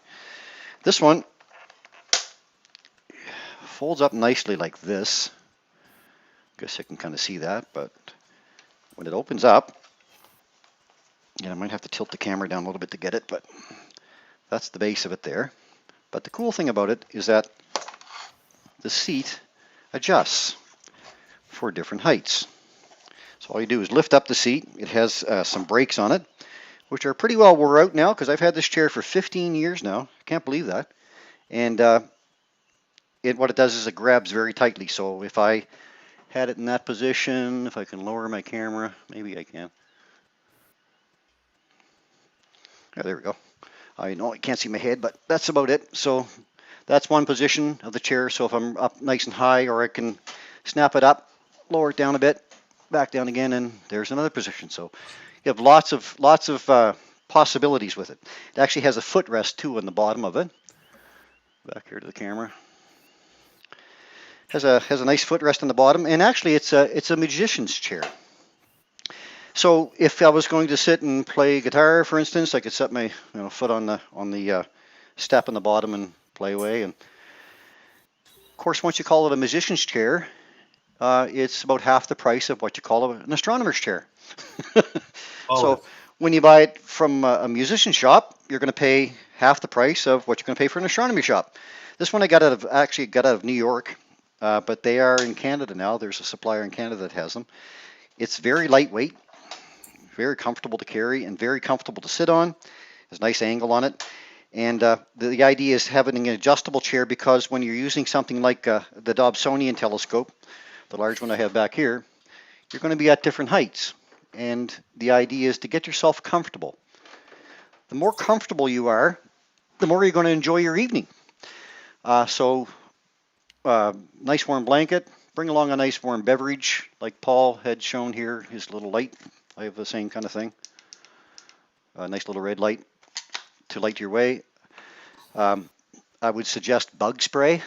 This one folds up nicely like this. Guess you can kind of see that, but when it opens up, I might have to tilt the camera down a little bit to get it, but that's the base of it there. But the cool thing about it is that the seat adjusts for different heights. So all you do is lift up the seat. It has some brakes on it, which are pretty well wore out now because I've had this chair for 15 years now. I can't believe that. And what it does is it grabs very tightly. So if I had it in that position, if I can lower my camera, maybe I can. Yeah, there we go. I know I can't see my head, but that's about it. So that's one position of the chair. So if I'm up nice and high, or I can snap it up, lower it down a bit, back down again, and there's another position. So you have lots of possibilities with it. It actually has a footrest too on the bottom of it. Back here to the camera. Has a nice footrest on the bottom, and actually it's a musician's chair. So if I was going to sit and play guitar, for instance, I could set my foot on the step on the bottom and play away. And of course, once you call it a musician's chair, it's about half the price of what you call an astronomer's chair. So when you buy it from a musician shop, you're going to pay half the price of what you're going to pay for an astronomy shop. This one I got out of New York, but they are in Canada now. There's a supplier in Canada that has them. It's very lightweight, very comfortable to carry, and very comfortable to sit on. There's a nice angle on it. And the idea is having an adjustable chair because when you're using something like the Dobbs Telescope, the large one I have back here, you're going to be at different heights. And the idea is to get yourself comfortable. The more comfortable you are, the more you're going to enjoy your evening. So nice warm blanket. Bring along a nice warm beverage, like Paul had shown here, his little light. I have the same kind of thing. A nice little red light to light your way. I would suggest bug spray,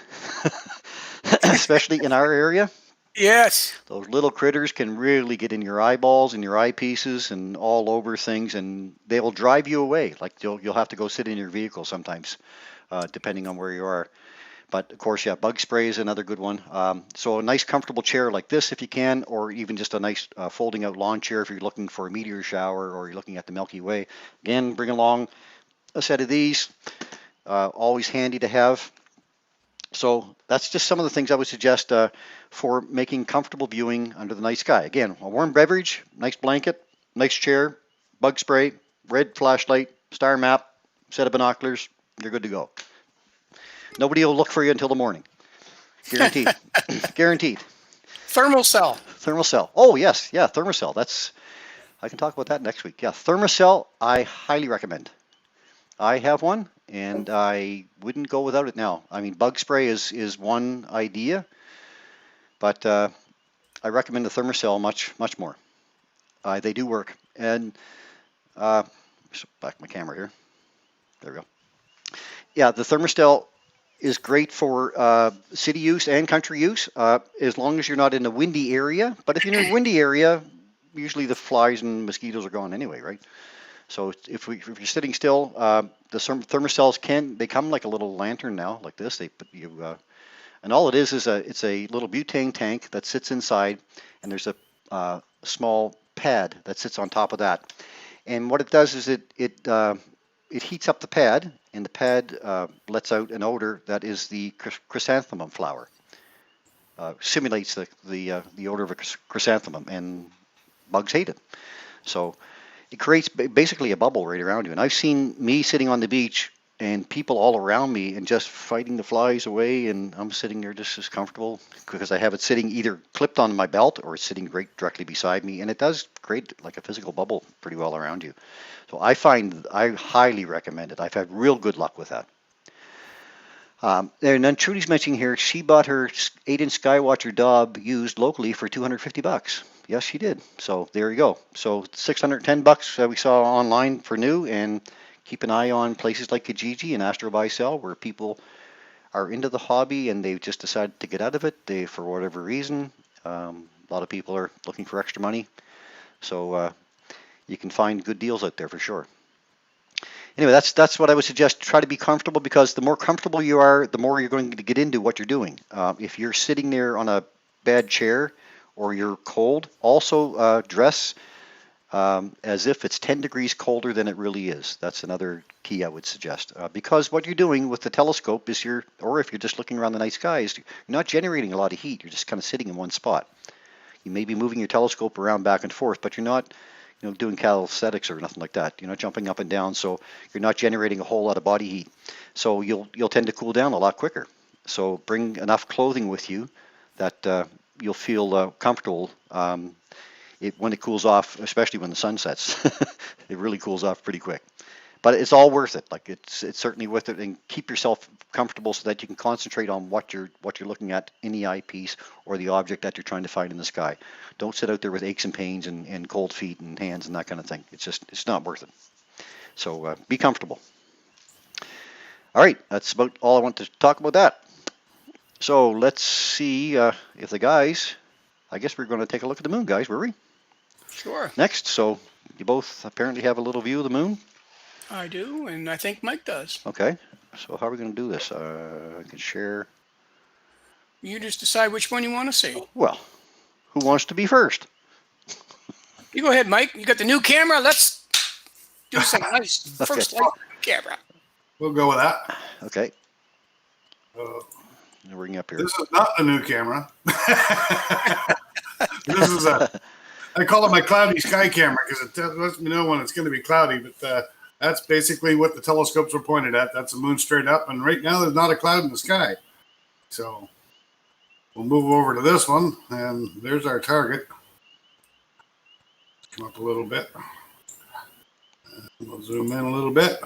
especially in our area. Yes. Those little critters can really get in your eyeballs and your eyepieces and all over things, and they will drive you away. Like you'll have to go sit in your vehicle sometimes, depending on where you are. But of course, yeah, bug spray is another good one. So a nice comfortable chair like this if you can, or even just a nice folding out lawn chair if you're looking for a meteor shower or you're looking at the Milky Way. Again, bring along a set of these, always handy to have. So that's just some of the things I would suggest for making comfortable viewing under the night sky. Again, a warm beverage, nice blanket, nice chair, bug spray, red flashlight, star map, set of binoculars, you're good to go. Nobody will look for you until the morning. Guaranteed. Guaranteed. Thermocell. Thermocell. Oh, yes. Yeah, Thermocell. I can talk about that next week. Yeah, Thermocell, I highly recommend. I have one, and I wouldn't go without it now. I mean, bug spray is one idea, but I recommend the Thermocell much more. They do work. And back my camera here. There we go. Yeah, the Thermocell is great for city use and country use, as long as you're not in a windy area. But if you're in a windy area, usually the flies and mosquitoes are gone anyway, right? So if you're sitting still, the Thermocells they come like a little lantern now, like this. And all it is it's a little butane tank that sits inside, and there's a small pad that sits on top of that. And what it does is it heats up the pad, and the pad lets out an odor that is the chrysanthemum flower. Simulates the odor of a chrysanthemum, and bugs hate it. So it creates basically a bubble right around you. And I've seen me sitting on the beach and people all around me and just fighting the flies away, and I'm sitting there just as comfortable because I have it sitting either clipped on my belt or sitting right directly beside me, and it does create like a physical bubble pretty well around you. So I highly recommend it. I've had real good luck with that. And then Trudy's mentioning here, she bought her 8-inch Skywatcher Dobb used locally for $250. Yes, she did. So there you go. So $610 we saw online for new, and keep an eye on places like Kijiji and Astro Buy Sell where people are into the hobby and they've just decided to get out of it. They, for whatever reason, a lot of people are looking for extra money. So you can find good deals out there for sure. Anyway, that's what I would suggest. Try to be comfortable, because the more comfortable you are, the more you're going to get into what you're doing. If you're sitting there on a bad chair or you're cold, also dress as if it's 10 degrees colder than it really is. That's another key I would suggest. Because what you're doing with the telescope is or if you're just looking around the night sky, is you're not generating a lot of heat. You're just kind of sitting in one spot. You may be moving your telescope around back and forth, but you're not doing calisthenics or nothing like that. You're not jumping up and down, so you're not generating a whole lot of body heat. So you'll tend to cool down a lot quicker. So bring enough clothing with you that you'll feel comfortable when it cools off, especially when the sun sets. It really cools off pretty quick. But it's all worth it. Like it's certainly worth it, and keep yourself comfortable so that you can concentrate on what you're looking at in the eyepiece or the object that you're trying to find in the sky. Don't sit out there with aches and pains and cold feet and hands and that kind of thing. It's not worth it. So be comfortable. All right, that's about all I want to talk about that. So let's see if the guys. I guess we're going to take a look at the moon, guys. Were we? Sure. Next, so you both apparently have a little view of the moon. I do, and I think Mike does. Okay, so how are we going to do this? I can share. You just decide which one you want to see. Well, who wants to be first? You go ahead, Mike. You got the new camera. Let's do some nice first light camera. We'll go with that. Okay. Bring up here. This is not a new camera. This is I call it my cloudy sky camera because it lets me know when it's going to be cloudy. But that's basically what the telescopes were pointed at. That's the moon straight up. And right now there's not a cloud in the sky. So we'll move over to this one. And there's our target. Come up a little bit. And we'll zoom in a little bit.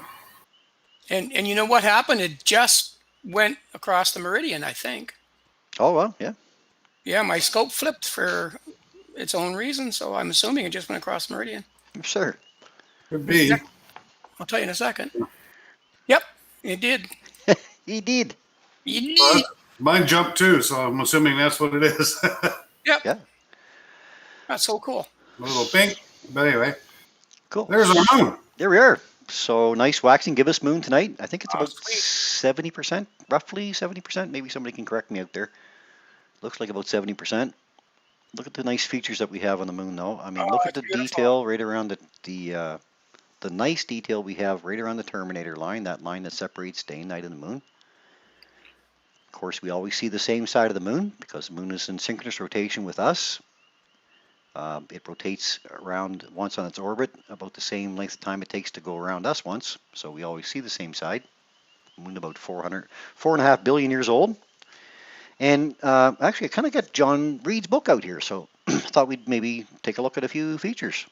And you know what happened? It just went across the meridian, I think. Oh, well, yeah. Yeah, my scope flipped for its own reason, so I'm assuming it just went across the meridian. Sure. Could be. I'll tell you in a second. Yep, it did. He did. It Mine jumped too, so I'm assuming that's what it is. Yep. Yeah. That's so cool. A little pink. But anyway, Cool. there's our moon. There we are. So nice waxing gibbous moon tonight. I think it's about sweet. 70%, roughly 70%. Maybe somebody can correct me out there. Looks like about 70%. Look at the nice features that we have on the moon, though. I mean, look at the beautiful. detail right around the nice detail we have right around the terminator line, that line that separates day and night of the moon. Of course, we always see the same side of the moon because the moon is in synchronous rotation with us. It rotates around once on its orbit, about the same length of time it takes to go around us once. So we always see the same side. The moon about 4.5 billion years old. And actually, I kind of got John Reed's book out here, so I thought we'd maybe take a look at a few features.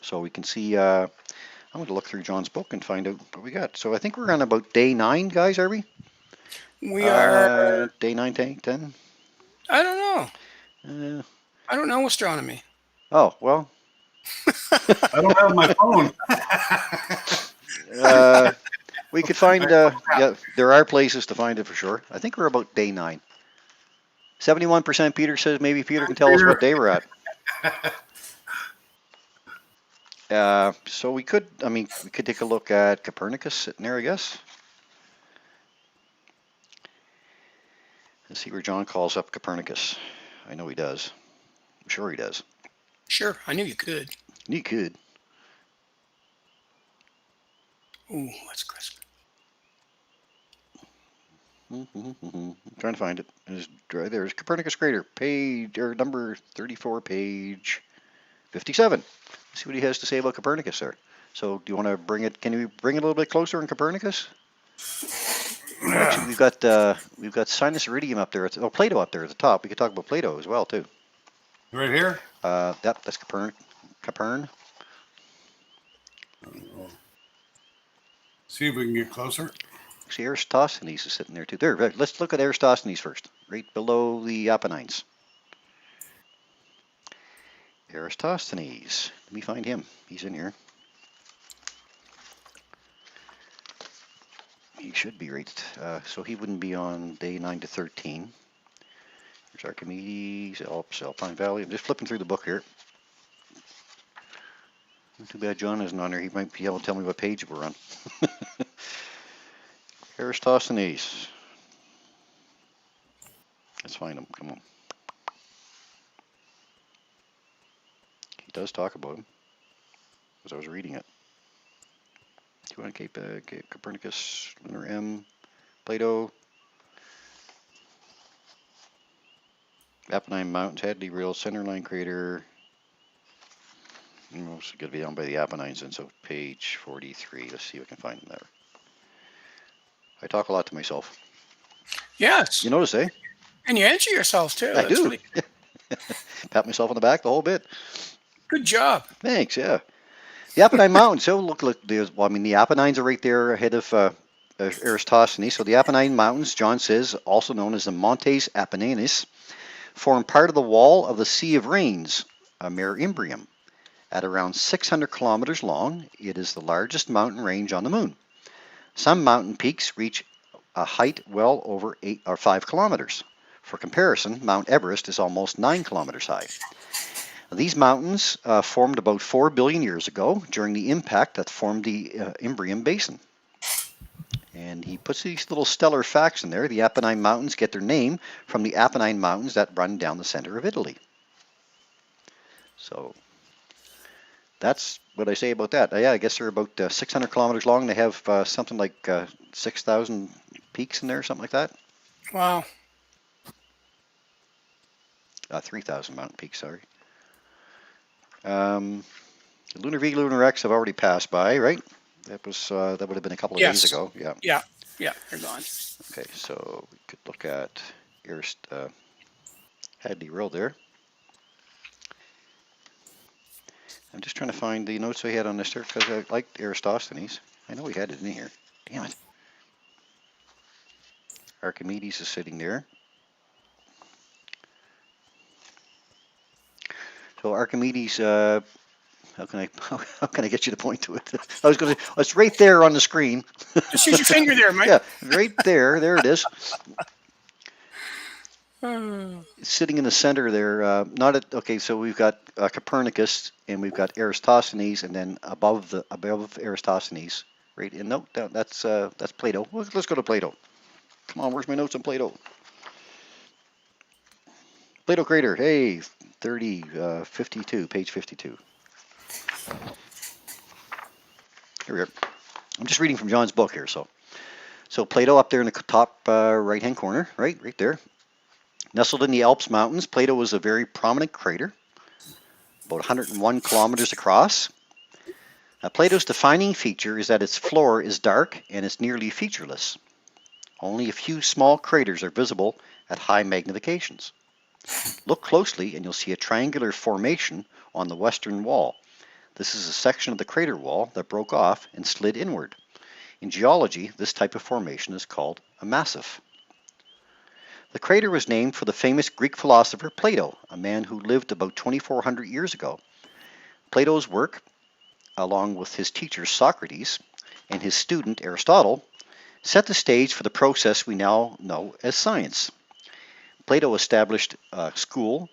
So we can see, I'm going to look through John's book and find out what we got. So I think we're on about day 9, guys, are we? We are. Day 9, 10? I don't know. I don't know astronomy. Oh, well. I don't have my phone. We could find, yeah, there are places to find it for sure. I think we're about day 9. 71% Peter says maybe Peter can tell us what day we're at. So we could take a look at Copernicus sitting there, I guess. Let's see where John calls up Copernicus. I know he does. I'm sure he does. Sure, I knew you could. You could. Ooh, that's crisp. I'm trying to find it. There's Copernicus crater, number 34, page 57. Let's see what he has to say about Copernicus there. So do you want to bring it? Can you bring it a little bit closer in Copernicus? Actually, we've got sinus iridium up there. Plato up there at the top. We could talk about Plato as well too. Right here? That's Capern. See if we can get closer. See, Eratosthenes is sitting there too. There, let's look at Eratosthenes first, right below the Apennines. Eratosthenes. Let me find him. He's in here. He should be right. So he wouldn't be on day 9 to 13. There's Archimedes, Alps, Alpine Valley. I'm just flipping through the book here. Too bad John isn't on there. He might be able to tell me what page we're on. Eratosthenes. Let's find him. Come on. He does talk about him, because I was reading it. Do you want to keep Copernicus, Lunar M, Plato, Apennine Mountains, Hadley Rill, Centerline Crater. It's going to be down by the Apennines, and so page 43. Let's see if I can find him there. I talk a lot to myself. Yes. You notice, eh? And you answer yourself too. I That's do. really Pat myself on the back the whole bit. good job. Thanks, yeah. The Apennine Mountains. So look, the Apennines are right there ahead of Eratosthenes. So the Apennine Mountains, John says, also known as the Montes Apenninus, form part of the wall of the Sea of Rains, Mare Imbrium. At around 600 kilometers long, it is the largest mountain range on the moon. Some mountain peaks reach a height well over 8 or 5 kilometers. For comparison, Mount Everest is almost 9 kilometers high. These mountains formed about 4 billion years ago during the impact that formed the Imbrium Basin. And he puts these little stellar facts in there. The Apennine Mountains get their name from the Apennine Mountains that run down the center of Italy. So that's what I say about that. Yeah, I guess they're about 600 kilometers long. They have something like 6,000 peaks in there, something like that. Wow. 3,000 mountain peaks, sorry. Lunar V, Lunar X have already passed by, right? That would have been a couple of days ago. Yeah. Yeah, they're gone. Okay, so we could look at Hadley Rill there. I'm just trying to find the notes I had on this there because I liked Eratosthenes. I know we had it in here. Damn it. Archimedes is sitting there. So Archimedes, how can I get you to point to it? It's right there on the screen. Just use your finger there, Mike. Yeah, right there. There it is. Sitting in the center there. Okay, so we've got Copernicus and we've got Eratosthenes, and then above Eratosthenes, right? And no, that's Plato. Let's go to Plato. Come on, where's my notes on Plato? Plato crater. Hey, 52, page 52. Here we are. I'm just reading from John's book here. So Plato up there in the top right-hand corner, right there. Nestled in the Alps Mountains, Plato was a very prominent crater, about 101 kilometers across. Plato's defining feature is that its floor is dark and it's nearly featureless. Only a few small craters are visible at high magnifications. Look closely and you'll see a triangular formation on the western wall. This is a section of the crater wall that broke off and slid inward. In geology, this type of formation is called a massif. The crater was named for the famous Greek philosopher Plato, a man who lived about 2,400 years ago. Plato's work, along with his teacher Socrates and his student Aristotle, set the stage for the process we now know as science. Plato established a school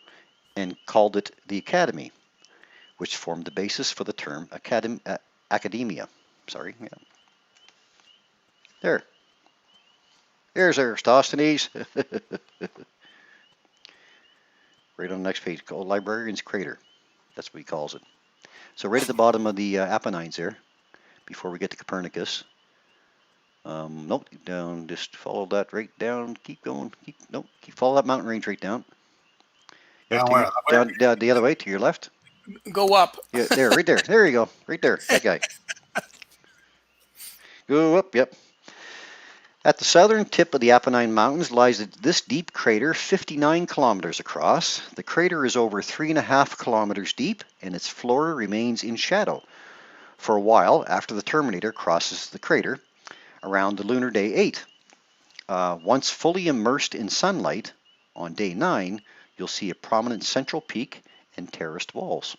and called it the Academy, which formed the basis for the term academia. There's Eratosthenes. Right on the next page, called Librarian's Crater. That's what he calls it. So right at the bottom of the Apennines there, before we get to Copernicus. Nope, down, just follow that right down, keep going, follow that mountain range right down. Down where? Down the other way, to your left. Go up. Yeah, there, right there. There you go. Right there. That guy. Go up, yep. At the southern tip of the Apennine Mountains lies this deep crater 59 kilometers across. The crater is over 3.5 kilometers deep, and its floor remains in shadow for a while after the Terminator crosses the crater around the lunar day 8. Once fully immersed in sunlight, on day 9, you'll see a prominent central peak and terraced walls.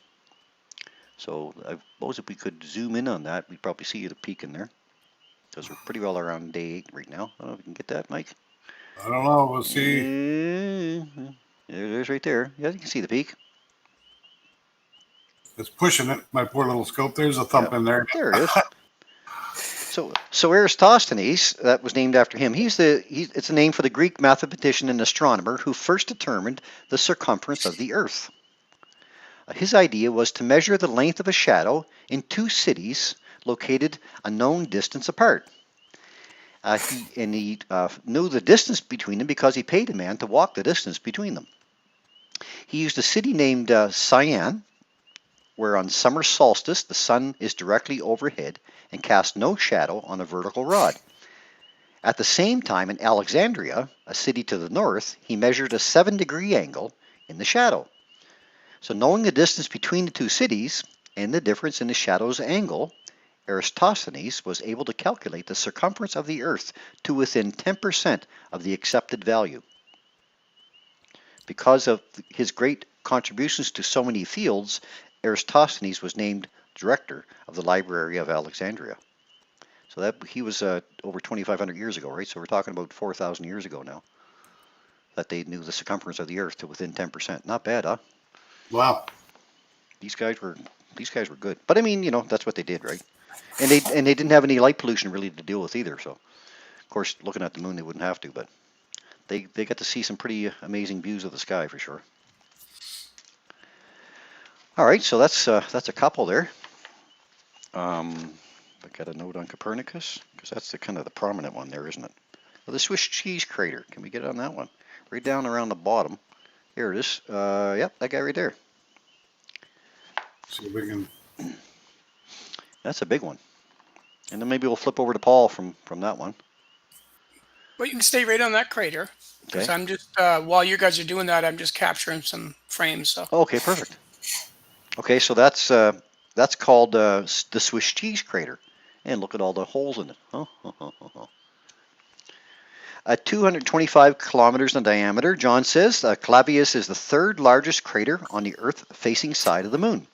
So I suppose if we could zoom in on that, we'd probably see the peak in there, because we're pretty well around day 8 right now. I don't know if we can get that, Mike. I don't know. We'll see. There's right there. Yeah, you can see the peak. It's pushing it. My poor little scope. There's a thump in there. There it is. So Eratosthenes, that was named after him. It's a name for the Greek mathematician and astronomer who first determined the circumference of the Earth. His idea was to measure the length of a shadow in two cities located a known distance apart. He knew the distance between them because he paid a man to walk the distance between them. He used a city named Cyan, where on summer solstice the sun is directly overhead and casts no shadow on a vertical rod. At the same time, in Alexandria, a city to the north, he measured a 7-degree angle in the shadow. So knowing the distance between the two cities and the difference in the shadow's angle, Eratosthenes was able to calculate the circumference of the Earth to within 10% of the accepted value. Because of his great contributions to so many fields, Eratosthenes was named director of the Library of Alexandria. So that he was over 2,500 years ago, right? So we're talking about 4,000 years ago now that they knew the circumference of the Earth to within 10%. Not bad, huh? Wow. These guys were good. But I mean, that's what they did, right? And they didn't have any light pollution really to deal with either. So of course, looking at the moon, they wouldn't have to, but they got to see some pretty amazing views of the sky for sure. All right, so that's a couple there. I got a note on Copernicus because that's the kind of the prominent one there, isn't it? Well, the Swiss cheese crater. Can we get on that one? Right down around the bottom. Here it is. Yep, that guy right there. See if we can. That's a big one. And then maybe we'll flip over to Paul from that one. Well, you can stay right on that crater. Because Okay. I'm just, while you guys are doing that, I'm just capturing some frames. So. Okay, perfect. Okay, so that's called the Swiss cheese crater. And look at all the holes in it. At 225 kilometers in diameter, John says, Clavius is the third largest crater on the Earth-facing side of the moon.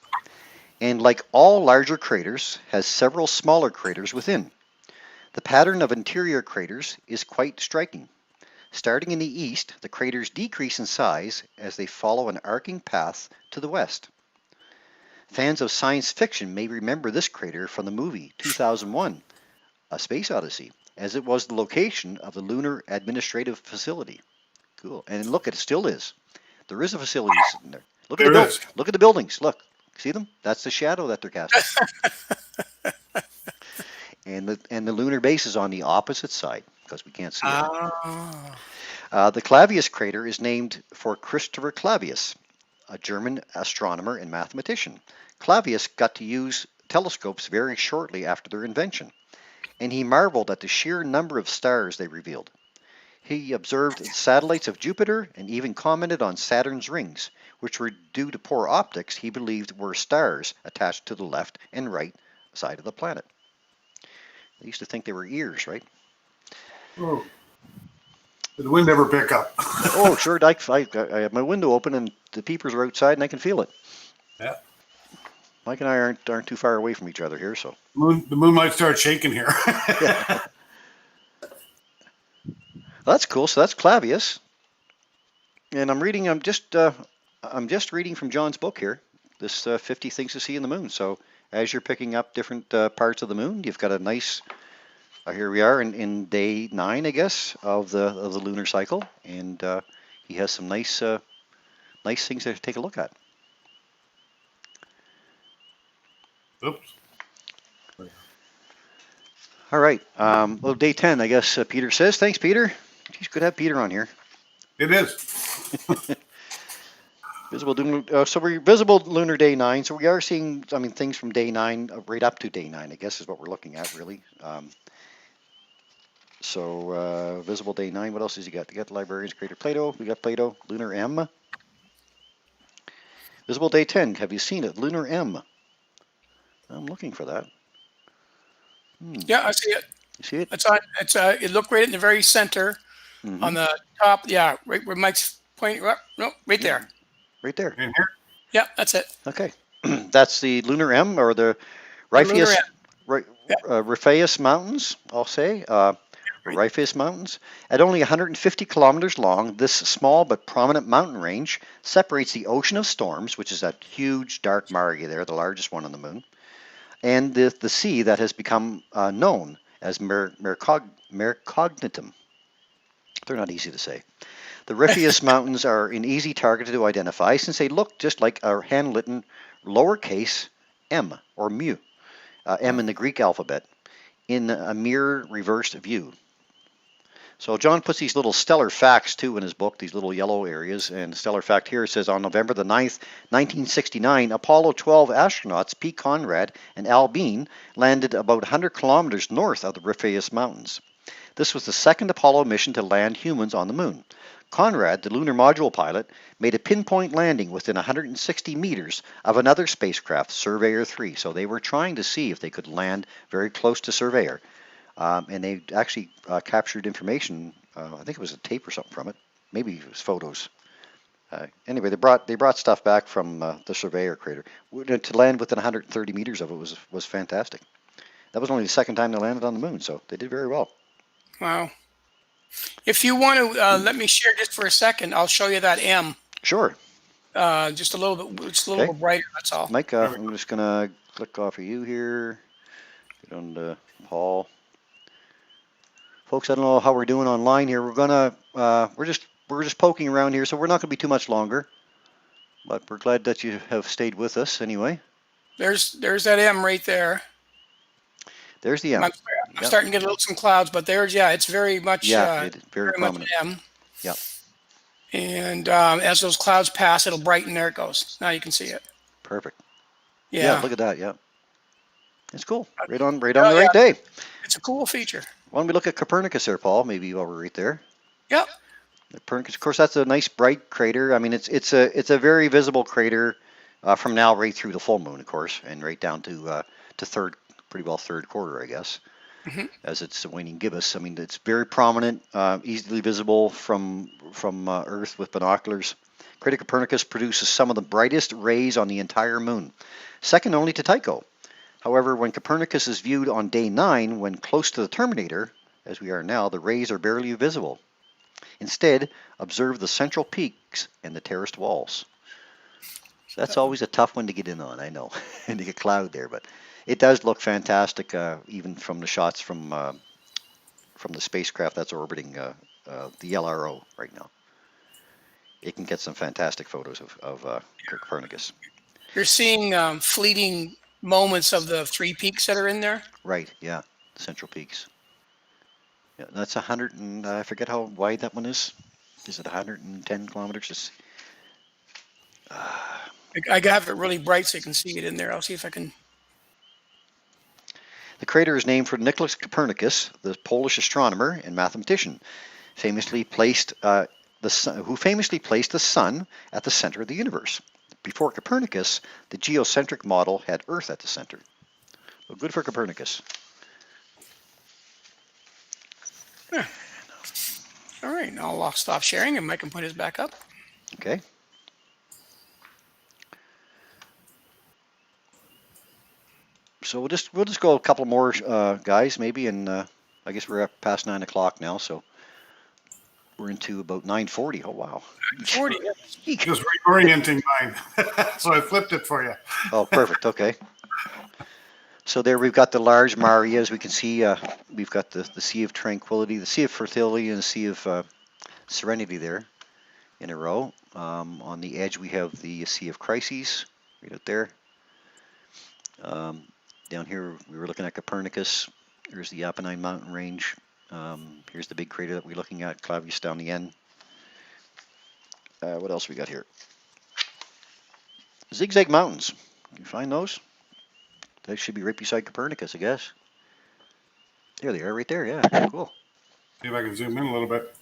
And like all larger craters, has several smaller craters within. The pattern of interior craters is quite striking. Starting in the east, the craters decrease in size as they follow an arcing path to the west. Fans of science fiction may remember this crater from the movie 2001, A Space Odyssey, as it was the location of the Lunar Administrative Facility. Cool. And look, it still is. There is a facility sitting there. Look at look at the buildings. Look. See them? That's the shadow that they're casting. and the lunar base is on the opposite side because we can't see it. The Clavius crater is named for Christopher Clavius, a German astronomer and mathematician. Clavius got to use telescopes very shortly after their invention, and he marveled at the sheer number of stars they revealed. He observed satellites of Jupiter and even commented on Saturn's rings, which were due to poor optics he believed were stars attached to the left and right side of the planet. They used to think they were ears, right? Oh. Did the wind ever pick up? Oh, sure. I have my window open and the peepers are outside and I can feel it. Yeah. Mike and I aren't too far away from each other here, so. The moon might start shaking here. Yeah. Well, that's cool. So that's Clavius. And I'm just reading from John's book here, this 50 Things to See in the Moon. So as you're picking up different parts of the moon, you've got a nice, here we are in day 9, I guess, of the lunar cycle. And he has some nice things to take a look at. Oops. All right. Well, day 10, I guess Peter says. Thanks, Peter. Geez, good to have Peter on here. It is. So we're visible lunar day 9. So we are seeing, I mean, things from day 9 right up to day 9. I guess is what we're looking at really. Visible day 9. What else has he got? You got the Librarian's Crater Plato. We got Plato. Lunar M. Visible day 10. Have you seen it? Lunar M. I'm looking for that. Yeah, I see it. You see it? It's on. It's it look right in the very center on the top. Yeah, right where Mike's pointing. No, right there. Right there. In here? Yeah, that's it. Okay. That's the Lunar M or the The lunar Ripheus, end. Yeah. Ripheus Mountains, I'll say. Right. Ripheus Mountains. At only 150 kilometers long, this small but prominent mountain range separates the Ocean of Storms, which is that huge dark mare there, the largest one on the moon, and the sea that has become known as Mercognitum. They're not easy to say. The Ripheus Mountains are an easy target to identify since they look just like a handwritten lowercase m or mu, m in the Greek alphabet, in a mirror reversed view. So John puts these little stellar facts too in his book, these little yellow areas. And stellar fact here says on November the 9th, 1969, Apollo 12 astronauts Pete Conrad and Al Bean landed about 100 kilometers north of the Ripheus Mountains. This was the second Apollo mission to land humans on the moon. Conrad, the lunar module pilot, made a pinpoint landing within 160 meters of another spacecraft, Surveyor 3. So they were trying to see if they could land very close to Surveyor. And they actually captured information. I think it was a tape or something from it. Maybe it was photos. Anyway, they brought stuff back from the Surveyor crater. To land within 130 meters of it was fantastic. That was only the second time they landed on the moon, so they did very well. Wow. If you want to let me share just for a second, I'll show you that M. Sure. Just a little bit. It's a little bit brighter. That's all. Mike, I'm just gonna click off of you here. Get on to Paul. Folks, I don't know how we're doing online here. We're just poking around here, so we're not gonna be too much longer. But we're glad that you have stayed with us anyway. There's that M right there. There's the M. I'm starting to get some clouds, but it's very much very prominent. Much M. Yeah. And as those clouds pass, it'll brighten. There it goes. Now you can see it. Perfect. Yeah. Look at that. Yeah. It's cool. Right on the right day. It's a cool feature. Why don't we look at Copernicus there, Paul? Maybe while we're right there. Yep. Copernicus, of course, that's a nice bright crater. I mean, it's a very visible crater from now right through the full moon, of course, and right down to third quarter, I guess, as it's waning gibbous. I mean, it's very prominent, easily visible from Earth with binoculars. Crater Copernicus produces some of the brightest rays on the entire moon, second only to Tycho. However, when Copernicus is viewed on day 9, when close to the terminator, as we are now, the rays are barely visible. Instead, observe the central peaks and the terraced walls. So that's always a tough one to get in on, I know, and to get cloud there, but it does look fantastic, even from the shots from the spacecraft that's orbiting the LRO right now. It can get some fantastic photos of Copernicus. You're seeing fleeting moments of the 3 peaks that are in there. Right. Yeah. The central peaks. Yeah, that's 100 and I forget how wide that one is. Is it 110 kilometers? I have it really bright so you can see it in there. I'll see if I can. The crater is named for Nicholas Copernicus, the Polish astronomer and mathematician, who famously placed the sun at the center of the universe. Before Copernicus, the geocentric model had Earth at the center. Well, good for Copernicus. Yeah. All right, now I'll stop sharing and Mike can put his back up. Okay. So we'll just go a couple more guys maybe, and I guess we're up past 9 o'clock now, so we're into about 9:40. Oh wow. 40. Just reorienting mine, so I flipped it for you. Oh, perfect. Okay. So there we've got the large mare. As we can see, we've got the Sea of Tranquility, the Sea of Fertility, and the Sea of Serenity there in a row. On the edge we have the Sea of Crises right out there. Down here we were looking at Copernicus. Here's the Apennine mountain range. Here's the big crater that we're looking at, Clavius down the end. What else we got here? Zigzag mountains. Can you find those? They should be right beside Copernicus, I guess. There they are, right there. Yeah, cool. See if I can zoom in a little bit.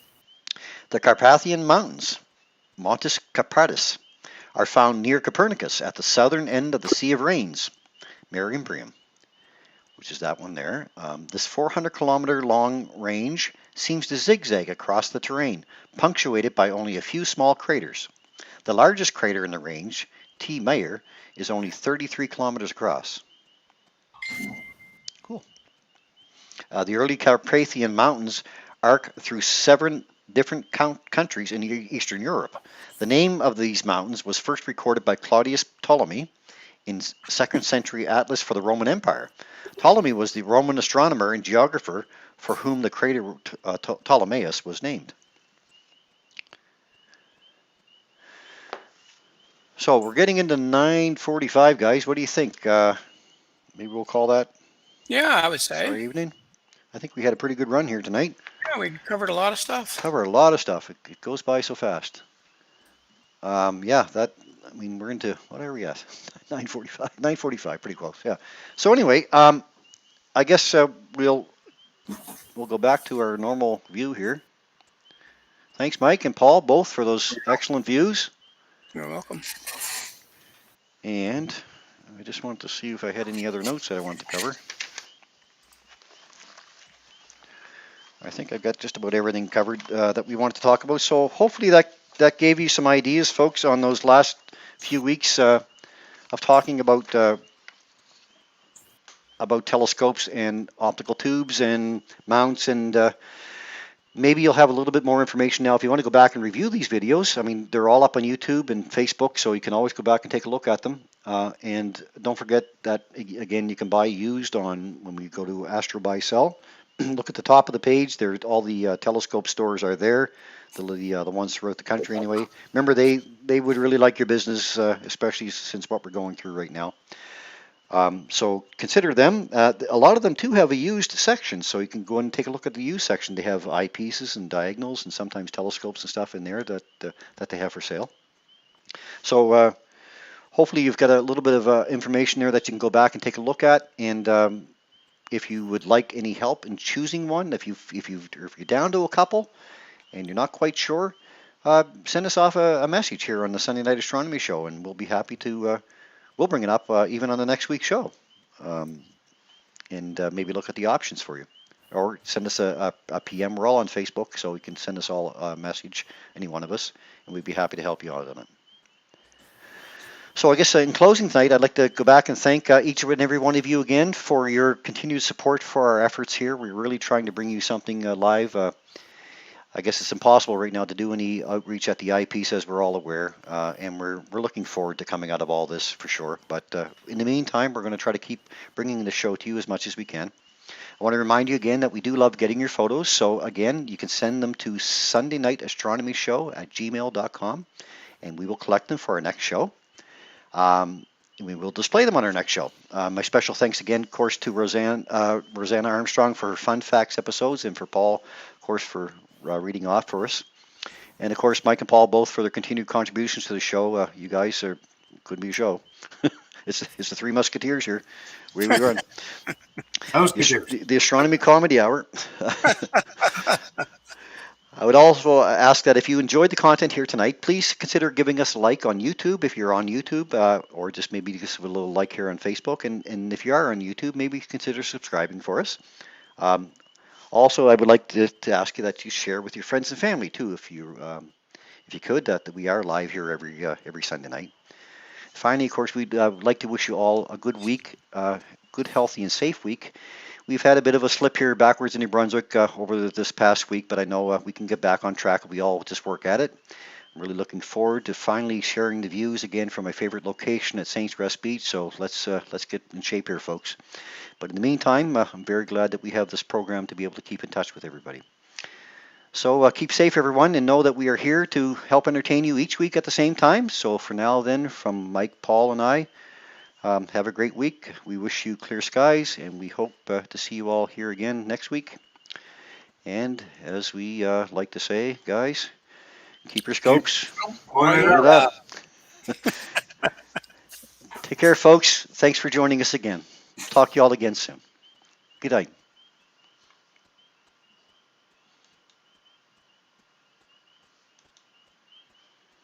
The Carpathian Mountains, Montes Carpatus, are found near Copernicus at the southern end of the Sea of Rains, Mare Imbrium, which is that one there. This 400-kilometer long range seems to zigzag across the terrain, punctuated by only a few small craters. The largest crater in the range, T. Mayer, is only 33 kilometers across. Cool. The early Carpathian Mountains arc through 7 different countries in Eastern Europe. The name of these mountains was first recorded by Claudius Ptolemy in 2nd century Atlas for the Roman Empire. Ptolemy was the Roman astronomer and geographer for whom the crater Ptolemais was named. So we're getting into 9:45, guys. What do you think? Maybe we'll call that Yeah, I would say. our evening. I think we had a pretty good run here tonight. Yeah, we covered a lot of stuff. Cover a lot of stuff. It goes by so fast. Yeah, I mean, we're into, what are we at? 9:45. 9:45, pretty close. Yeah. So anyway, I guess we'll go back to our normal view here. Thanks, Mike and Paul, both for those excellent views. You're welcome. And I just wanted to see if I had any other notes that I wanted to cover. I think I've got just about everything covered that we wanted to talk about. So hopefully that gave you some ideas, folks, on those last few weeks of talking about telescopes and optical tubes and mounts, and maybe you'll have a little bit more information now if you want to go back and review these videos. I mean, they're all up on YouTube and Facebook, so you can always go back and take a look at them. And don't forget that, again, you can buy used on when we go to Astro Buy Sell. Look at the top of the page. There, all the telescope stores are there. The ones throughout the country, anyway. Remember, they would really like your business, especially since what we're going through right now. So consider them. A lot of them too have a used section, so you can go and take a look at the used section. They have eyepieces and diagonals and sometimes telescopes and stuff in there that they have for sale. So hopefully you've got a little bit of information there that you can go back and take a look at. And if you would like any help in choosing one, if you're down to a couple and you're not quite sure, send us off a message here on the Sunday Night Astronomy Show, and we'll be happy to. We'll bring it up even on the next week's show, and maybe look at the options for you. Or send us a PM. We're all on Facebook, so you can send us all a message, any one of us, and we'd be happy to help you out on it. So I guess in closing tonight, I'd like to go back and thank each and every one of you again for your continued support for our efforts here. We're really trying to bring you something live. I guess it's impossible right now to do any outreach at the eyepiece, as we're all aware, and we're looking forward to coming out of all this for sure. But in the meantime, we're going to try to keep bringing the show to you as much as we can. I want to remind you again that we do love getting your photos. So again, you can send them to sundaynightastronomyshow@gmail.com, and we will collect them for our next show. We will display them on our next show. My special thanks again, of course, to Rosanna Armstrong for her Fun Facts episodes, and for Paul, of course, for reading off for us. And of course, Mike and Paul both for their continued contributions to the show. You guys couldn't be a show. It's the Three Musketeers here. We run. The Astronomy Comedy Hour. I would also ask that if you enjoyed the content here tonight, please consider giving us a like on YouTube if you're on YouTube, or just maybe just a little like here on Facebook. And if you are on YouTube, maybe consider subscribing for us. Also, I would like to ask you that you share with your friends and family too, if you could, that we are live here every Sunday night. Finally, of course, we'd like to wish you all a good week, good, healthy, and safe week. We've had a bit of a slip here backwards in New Brunswick over this past week, but I know we can get back on track if we all just work at it. I'm really looking forward to finally sharing the views again from my favorite location at Saints Rest Beach. So let's get in shape here, folks. But in the meantime, I'm very glad that we have this program to be able to keep in touch with everybody. So keep safe, everyone, and know that we are here to help entertain you each week at the same time. So for now, then, from Mike, Paul, and I, have a great week. We wish you clear skies, and we hope to see you all here again next week. And as we like to say, guys, keep your scopes. Point it up. Take care, folks. Thanks for joining us again. Talk to you all again soon. Good night.